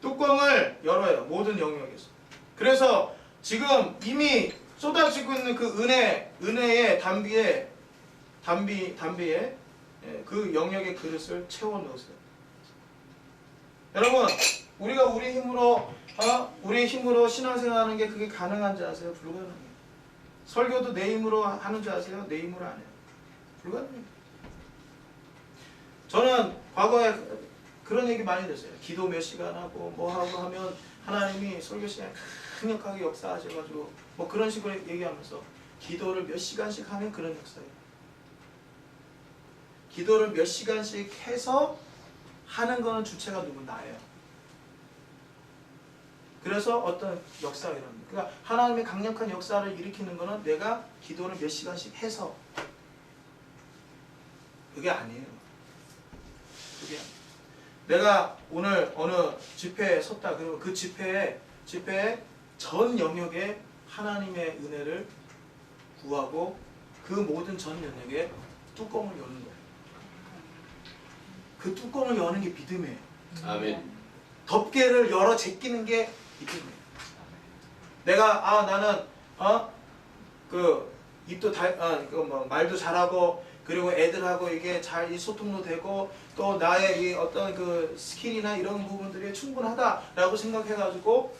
뚜껑을 열어요. 모든 영역에서. 그래서 지금 이미 쏟아지고 있는 그 은혜의 담비에 그 영역의 그릇을 채워 넣으세요. 여러분, 우리가 우리 힘으로 신앙생활하는 게 그게 가능한지 아세요? 불가능해요. 설교도 내 힘으로 하는 줄 아세요? 내 힘으로 안 해요. 불가능해요. 저는 과거에 그런 얘기 많이 들었어요. 기도 몇 시간 하고 뭐 하고 하면 하나님이 설교 시간에 강력하게 역사하셔가지고 뭐 그런 식으로 얘기하면서 기도를 몇 시간씩 하면 그런 역사예요. 기도를 몇 시간씩 해서 하는 거는 주체가 누구? 나예요. 그래서 어떤 역사가 일어납니다. 그러니까 하나님의 강력한 역사를 일으키는 거는 내가 기도를 몇 시간씩 해서 그게 아니에요. 그게 아니에요. 내가 오늘 어느 집회에 섰다 그러면 그 집회에 전 영역에 하나님의 은혜를 구하고 그 모든 전 영역에 뚜껑을 여는 거예요. 그 뚜껑을 여는 게 믿음이에요. 아멘. 덮개를 열어 제끼는 게 믿음이에요. 내가 나는 그 입도 말도 잘하고 그리고 애들하고 이게 잘 이 소통도 되고 또 나의 이 어떤 그 스킬이나 이런 부분들이 충분하다라고 생각해가지고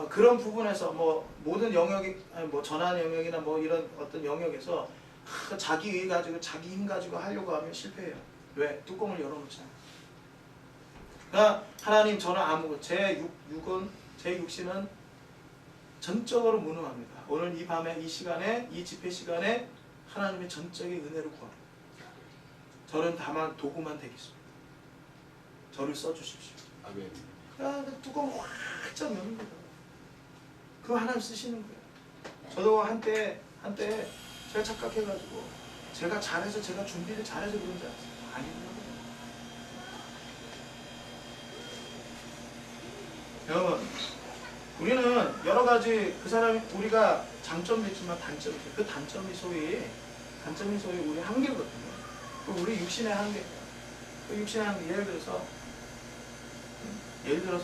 그런 부분에서 뭐 모든 영역이 뭐 전환 영역이나 뭐 이런 어떤 영역에서 자기 가지고 자기 힘 가지고 하려고 하면 실패해요. 왜? 뚜껑을 열어놓잖아요. 그러니까 하나님 저는 아무것도 제 육신은 전적으로 무능합니다. 오늘 이 밤에 이 시간에 이 집회 시간에 하나님의 전적인 은혜를 구합니다. 저는 다만 도구만 되겠습니다. 저를 써주십시오. 아멘. 그 뚜껑을 활짝 여는 거예요. 그거 하나님 쓰시는 거예요. 저도 한때 제가 착각해가지고 제가 잘해서 제가 준비를 잘해서 그런 줄 알았어요. 아니에요. 여러분, 우리는 여러 가지 그 사람이 우리가 장점도 있지만 단점이 있어요. 그 단점이 소위 우리 한계거든요. 우리 육신의 한계. 그 육신의 한계 예를 들어서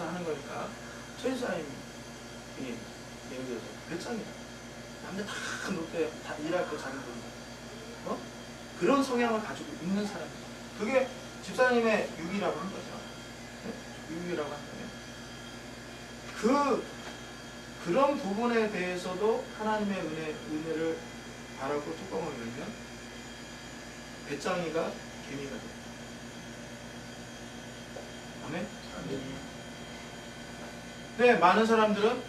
하는 거니까 최지사님이 예를 들어서 배짱이다. 남들 다 놀 때 다 일할 때 자기 보는 그런 성향을 가지고 있는 사람이에요. 그게 집사님의 육이라고 한 거죠. 육이라고 한다면 그런 부분에 대해서도 하나님의 은혜를 바라고 뚜껑을 열면 배짱이가 개미가 돼요. 아멘? 네, 많은 사람들은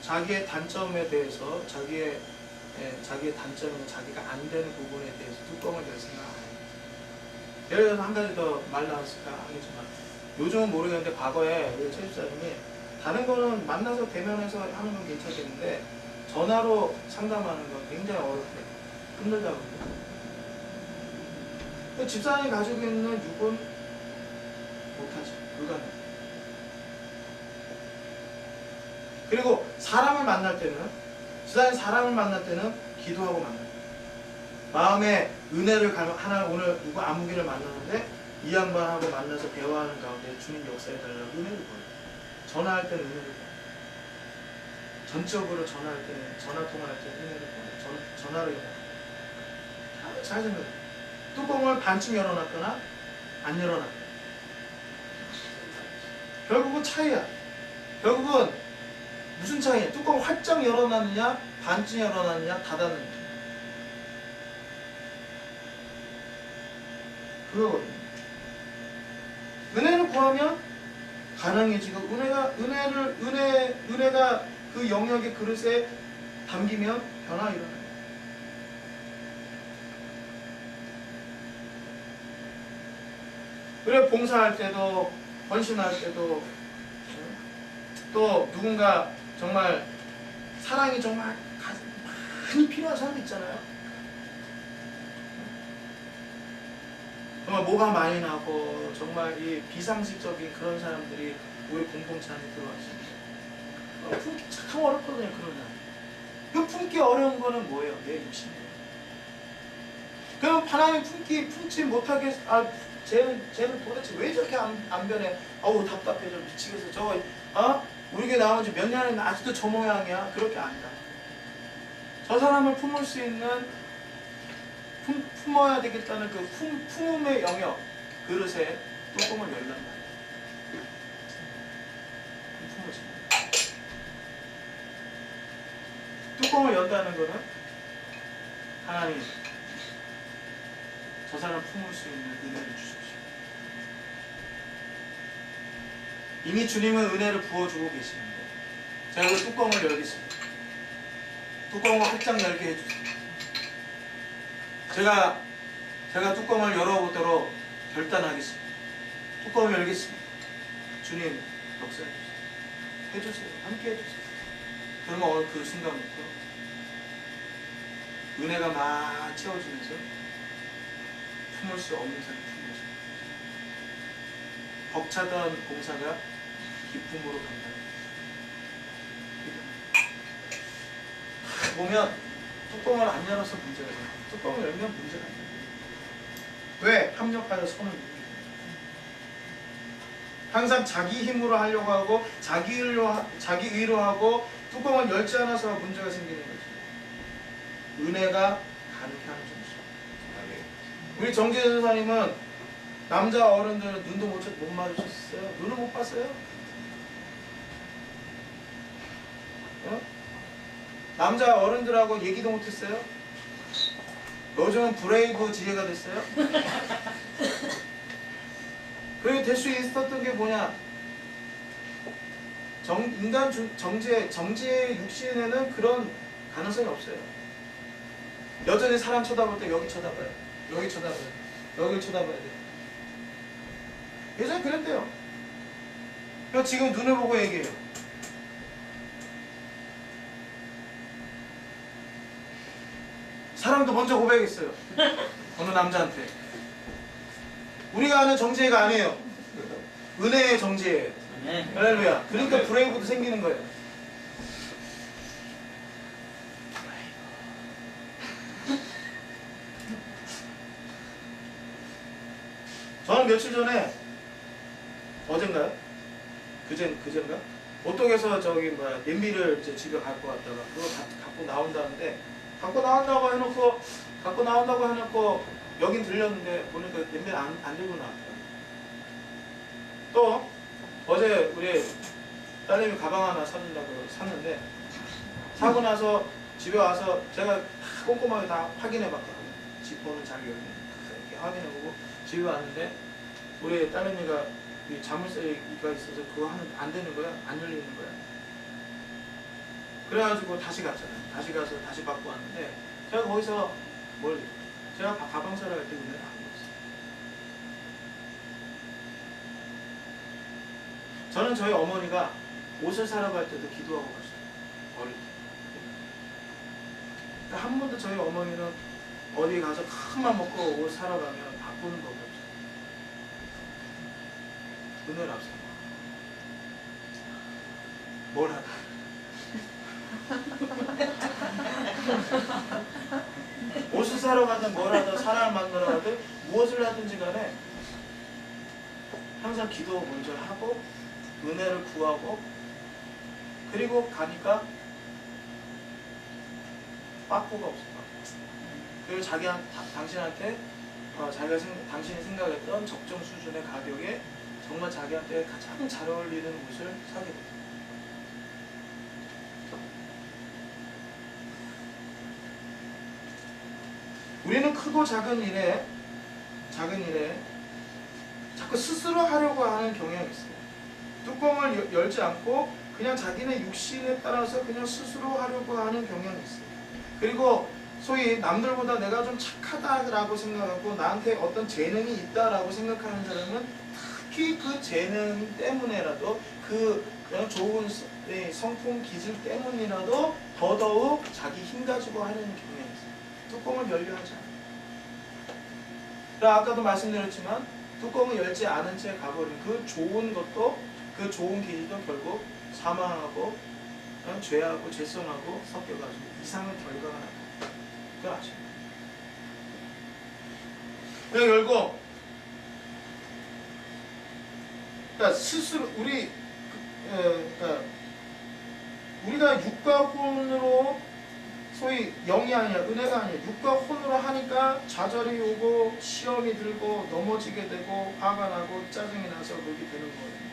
자기의 단점에 대해서 자기의 단점이나 자기가 안 되는 부분에 대해서 뚜껑을 열 생각 안 해요. 예를 들어서 한 가지 더 말 나왔을까 하겠지만 요즘은 모르겠는데 과거에 우리 최 집사님이 다른 거는 만나서 대면해서 하는 건 괜찮겠는데 전화로 상담하는 건 굉장히 어렵대요. 힘들다고 그래요. 집사람이 가지고 있는 육은 못하죠. 불가능해요. 그리고 사람을 만날 때는 기도하고 만나요. 마음에 은혜를 하나 오늘 누구 아무개를 만나는데 이 양반하고 만나서 대화하는 가운데 주님 역사에 달라고 은혜를 보여요. 전화할 때는 은혜를 보여요. 전적으로 전화할 때는 전화 통화할 때는 은혜를 보여요. 전화를 연락해요. 잘 생각해요. 뚜껑을 반쯤 열어놨거나 안 열어놨거나 결국은 차이야. 결국은 무슨 차이냐? 뚜껑 활짝 열어놨느냐 반쯤 열어놨느냐 닫았느냐 그거거든요. 은혜를 구하면 가능해지고 은혜가 그 영역의 그릇에 담기면 변화 일어나요. 그래 봉사할 때도 헌신할 때도 또 누군가 정말 사랑이 정말 많이 필요한 사람 있잖아요. 정말 뭐가 많이 나고 정말 이 비상식적인 그런 사람들이 우리 공동체 안에 들어왔습니다. 품기 참 어렵거든요. 그런 날. 그 품기 어려운 거는 뭐예요? 내 욕심이에요. 그럼 하나님 품지 못하게 쟤는 도대체 왜 저렇게 안 변해? 어우 답답해. 좀 미치겠어. 저거 우리 교회 나온 지 몇 년에 아직도 저 모양이야. 그렇게 아니다. 저 사람을 품을 수 있는 품어야 되겠다는 그 품음의 영역 그릇에 뚜껑을 열란 말이에요. 품어지. 뚜껑을 연다는 거는 하나님 저 사람 품을 수 있는 은혜를 주십시오. 이미 주님은 은혜를 부어주고 계시는데 제가 그 뚜껑을 열겠습니다. 뚜껑을 활짝 열게 해주세요. 제가 뚜껑을 열어보도록 결단하겠습니다. 뚜껑을 열겠습니다. 주님 역사해주세요. 해주세요. 함께 해주세요. 그러면 오늘 그 순간부터 은혜가 막 채워지면서 품을 수 없는 사람이 품을 수 없는 벅차던 공사가 기쁨으로 간다. 보면 뚜껑을 안 열어서 문제가 돼요. 뚜껑을 열면 문제가 안 돼요. 왜? 합력하여 손을 묶게 돼요. 항상 자기 힘으로 하려고 하고 자기 의로 하고 뚜껑을 열지 않아서 문제가 생기는 거죠. 은혜가 가능케 하는 점이죠. 우리 정재 전사님은 남자 어른들은 눈도 못 마주쳤어요. 눈을 못 봤어요. 남자 어른들하고 얘기도 못했어요. 요즘은 브레이브 지혜가 됐어요. 그게 될 수 있었던 게 뭐냐? 정지의 육신에는 그런 가능성이 없어요. 여전히 사람 쳐다볼 때 여기 쳐다봐요. 여기 쳐다봐요. 여기를 쳐다봐야 돼요. 예전에 그랬대요. 그래서 지금 눈을 보고 얘기해요. 사람도 먼저 고백했어요. 어느 남자한테. 우리가 아는 정지혜가 아니에요. 은혜의 정지혜예요. 할렐루야. 그러니까 브레이브도 생기는 거예요. 저는 며칠 전에 어젠가요? 그젠가? 오똑에서 저기 냄비를 이제 집에 갖고 왔다가 그거 갖고 나온다는데 갖고 나온다고 해놓고 여긴 들렸는데 보니까 냄비를 안 들고 나왔어요. 또 어제 우리 딸내미 가방 하나 사준다고 샀는데 사고 나서 집에 와서 제가 꼼꼼하게 다 확인해봤거든요. 지퍼는 잘 열리는 이렇게 확인해보고 집에 왔는데 우리 딸내미가 이 자물쇠가 있어서 그거 하면 안 되는 거야? 안 열리는 거야? 그래가지고 다시 갔잖아요. 다시 가서 다시 받고 왔는데 제가 거기서 제가 가방 사러 갈 때 은혜를 안 먹었어요. 저는 저희 어머니가 옷을 사러 갈 때도 기도하고 갔어요. 어릴 때. 그러니까 한 번도 저희 어머니는 어디 가서 큰맘 먹고 옷 사러 가면 바꾸는 법이 없어요. 은혜를 앞서 뭘 하나 옷을 사러 가든 뭘 하든 사람을 만나러 가든 무엇을 하든지 간에 항상 기도 먼저 하고 은혜를 구하고 그리고 가니까 빠꾸가 없어. 그리고 당신한테 당신이 생각했던 적정 수준의 가격에 정말 자기한테 가장 잘 어울리는 옷을 사게 돼. 우리는 크고 작은 일에 자꾸 스스로 하려고 하는 경향이 있어요. 뚜껑을 열지 않고 그냥 자기네 육신에 따라서 그냥 스스로 하려고 하는 경향이 있어요. 그리고 소위 남들보다 내가 좀 착하다라고 생각하고 나한테 어떤 재능이 있다라고 생각하는 사람은 특히 그 재능 때문에라도 그 좋은 성품 기질 때문이라도 더더욱 자기 힘 가지고 하려는 경향이 있어요. 뚜껑을 열려 하지 않아요. 아까도 말씀드렸지만 뚜껑을 열지 않은 채 가버린 그 좋은 것도 그 좋은 기질도 결국 사망하고 죄하고 죄성하고 섞여가지고 이상한 결과가 나타나요. 그걸 아셔야 돼요. 그냥 열고 그러니까 스스로 그러니까 우리가 육과 혼으로 소위 영이 아니라 은혜가 아니라 육과 혼으로 하니까 좌절이 오고 시험이 들고 넘어지게 되고 화가 나고 짜증이 나서 그렇게 되는 거예요.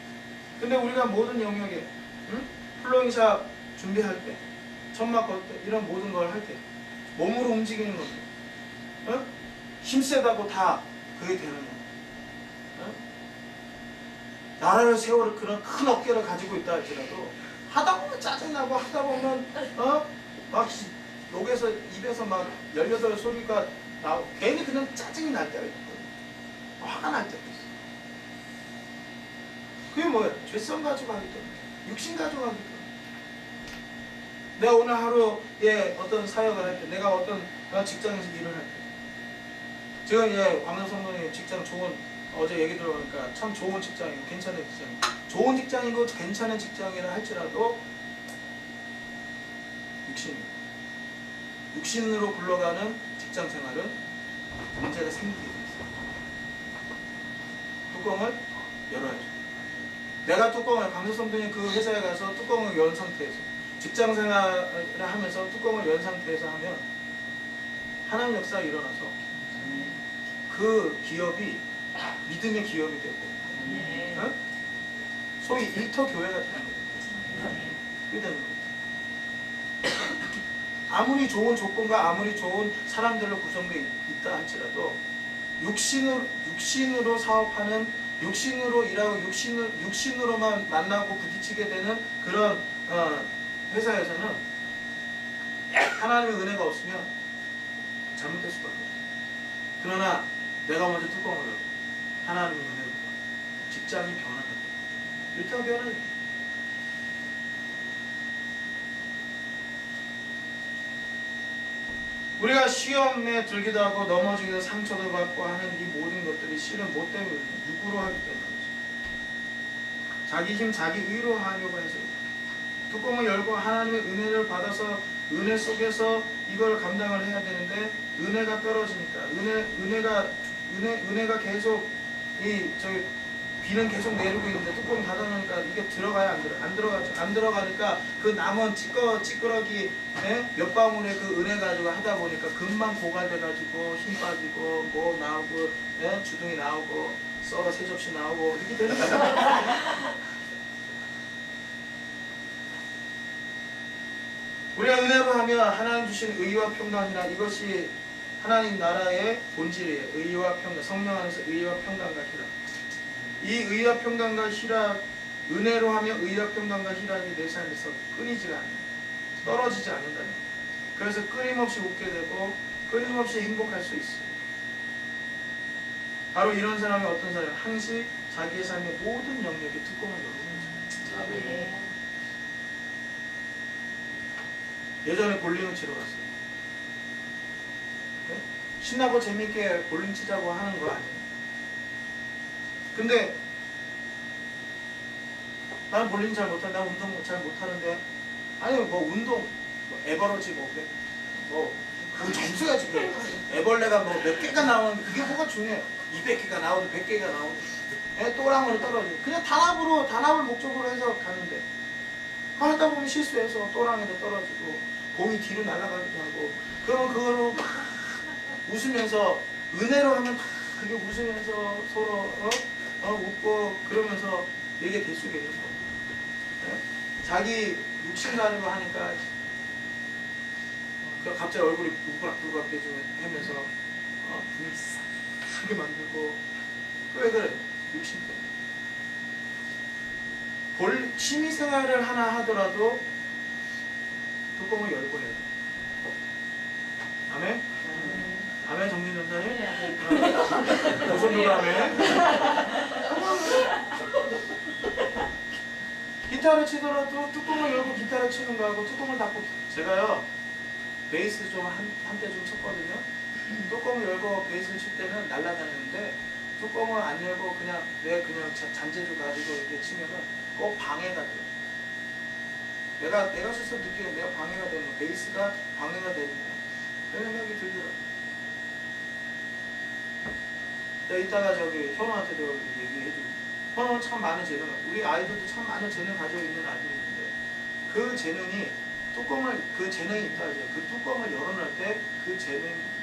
근데 우리가 모든 영역에 플로잉샵 준비할 때 천막 걸 때 이런 모든 걸 할 때 몸으로 움직이는 건데 힘세다고 다 그게 되느냐. 나라를 세울 그런 큰 어깨를 가지고 있다 할지라도 하다 보면 짜증나고 하다 보면 막 녹에서 입에서 막 18소리가 나오고 괜히 그냥 짜증이 날 때가 있거든. 화가 날 때가 있어. 그게 뭐야? 죄성 가지고 하기 때문에 육신 가지고 하기 때문에 내가 오늘 하루에 어떤 사역을 할 때 내가 어떤 직장에서 일을 할 때 지금 광명 성도님 직장 좋은 어제 얘기 들어보니까 참 좋은 직장이고 괜찮은 직장이고 좋은 직장이고 괜찮은 직장이라 할지라도 육신으로 굴러가는 직장 생활은 문제가 생기게 돼 있어요. 뚜껑을 열어야죠. 내가 광명 성도님 그 회사에 가서 뚜껑을 연 상태에서 직장 생활을 하면서 뚜껑을 연 상태에서 하면 하나님 역사가 일어나서 그 기업이 믿음의 기업이 되고 소위 일터 교회가 되는 거예요. 그게 되는 거예요. 아무리 좋은 조건과 아무리 좋은 사람들로 구성되어 있다 할지라도 육신으로 사업하는 육신으로 일하고 육신으로만 만나고 부딪히게 되는 그런 회사에서는 하나님의 은혜가 없으면 잘못될 수밖에 없어요. 그러나 내가 먼저 뚜껑을 열고 하나님의 은혜로 직장이 변화가 돼요. 일터가 변화돼요. 우리가 시험에 들기도 하고 넘어지기도 상처도 받고 하는 이 모든 것들이 실은 뭐 때문에 육으로 하기 때문이죠. 자기 힘, 자기 의로 하려고 해서 뚜껑을 열고 하나님의 은혜를 받아서 은혜 속에서 이걸 감당을 해야 되는데 은혜가 떨어지니까 은혜가 계속 비는 계속 내리고 있는데 뚜껑 닫아놓으니까 이게 들어가야 안 들어가죠. 안 들어가니까 그 남은 찌끄러기 몇 방울의 그 은혜 가지고 하다 보니까 금방 고갈돼가지고 힘 빠지고 뭐 나오고 주둥이 나오고 썰어 세 접시 나오고 이렇게 되는 거예요. 우리가 은혜로 하면 하나님 주신 의와 평강이나 이것이 하나님 나라의 본질이에요. 의와 평강, 성령 안에서 의와 평강과 희락. 이 의와 평강과 희락, 은혜로 하면 의와 평강과 희락이 내 삶에서 끊이지가 않아요. 떨어지지 않는다는 거예요. 그래서 끊임없이 웃게 되고 끊임없이 행복할 수 있어요. 바로 이런 사람이 어떤 사람이 항시 자기의 삶의 모든 영역에 뚜껑을 열고 있는 거예요. 예전에 볼링을 치러 갔어요. 네? 신나고 재밌게 볼링 치자고 하는 거 아니에요. 근데 나는 볼링 잘 못하는데 나 운동 잘 못하는데 아니 뭐 운동 뭐 에버러지 뭐 그럼 점수가 지금 애벌레가 뭐 몇 개가 나오는데 그게 뭐가 중요해요. 200개가 나오든 100개가 나오든 또랑으로 떨어지고 그냥 단합을 목적으로 해서 가는데 하다 보면 실수해서 또랑에도 떨어지고 공이 뒤로 날아가기도 하고 그러면 그거로 막 웃으면서 은혜로 하면 막 그게 웃으면서 서로 웃고 그러면서 이게 될 수가 있는 거예요. 네? 자기 육신 가지고 하니까 갑자기 얼굴이 우그락부그락해 하면서 분위기 싸게 만들고 왜 그래? 육신 때문에 취미생활을 하나 하더라도 뚜껑을 열고 해야 돼. 아멘? 아멘 정민 전사님? 도선도가 아멘? 기타를 치더라도 뚜껑을 열고 기타를 치는 거하고 뚜껑을 닫고 제가요 베이스 좀 한때 좀 쳤거든요. 뚜껑을 열고 베이스를 칠 때는 날아다니는데 뚜껑을 안 열고 그냥 잔재주 가지고 이렇게 치면은 꼭 방해가 돼요. 내가 스스로 느끼는 내가 방해가 되는 거, 베이스가 방해가 되는 거야. 그런 생각이 들더라고요. 내가 이따가 현우한테도 얘기해주고 현우는 참 많은 재능, 우리 아이들도 참 많은 재능 가지고 있는 아이들이 있는데 그 재능이 그 재능이 있다 이제 그 뚜껑을 열어놓을 때 그 재능의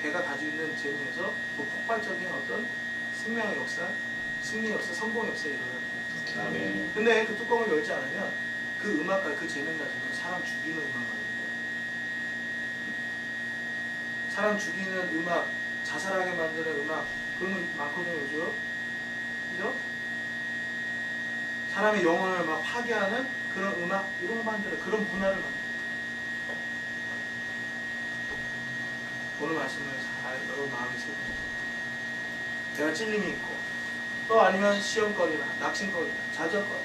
걔가 가지고 있는 재능에서 또 폭발적인 어떤 생명의 역사, 승리 역사, 성공 역사에 일어나요. 아멘. 근데 그 뚜껑을 열지 않으면 그 음악과 그 재능 가지고 사람 죽이는 음악만 사람 죽이는 음악, 자살하게 만드는 음악 그런 거 많거든요 요즘. 그죠? 사람의 영혼을 막 파괴하는 그런 음악 이런 거 만들어 그런 문화를 만들어. 오늘 말씀을 잘 여러분 마음에 새기고 내가 찔림이 있고 또 아니면 시험거리나 낙심거리나 좌절거리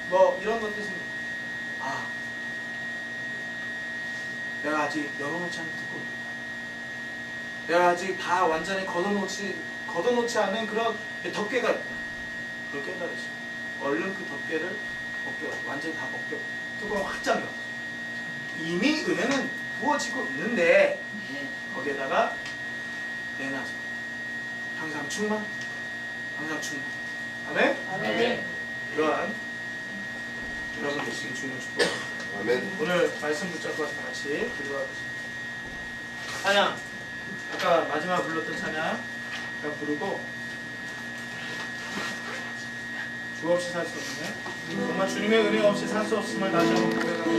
뭐 이런 것들 생깁니다. 내가 아직 열어놓지 않은 뚜껑 내가 아직 다 완전히 걷어놓지 않은 그런 덮개가 있다. 그걸 깨달으시고 얼른 그 덮개를 완전히 다 벗겨 뚜껑을 확장 열어. 이미 은혜는 부어지고 있는데 거기에다가 내놔서 항상 충만 아멘? 아멘. 그러한 여러분 되시길 주님을 축복합니다. 아멘. 오늘 말씀 붙잡고 다 같이 기도하겠습니다. 찬양 아까 마지막 불렀던 찬양 부르고 주 없이 살 수 없네 정말 주님의 은혜 없이 살 수 없음을 다시 한번 고백합니다.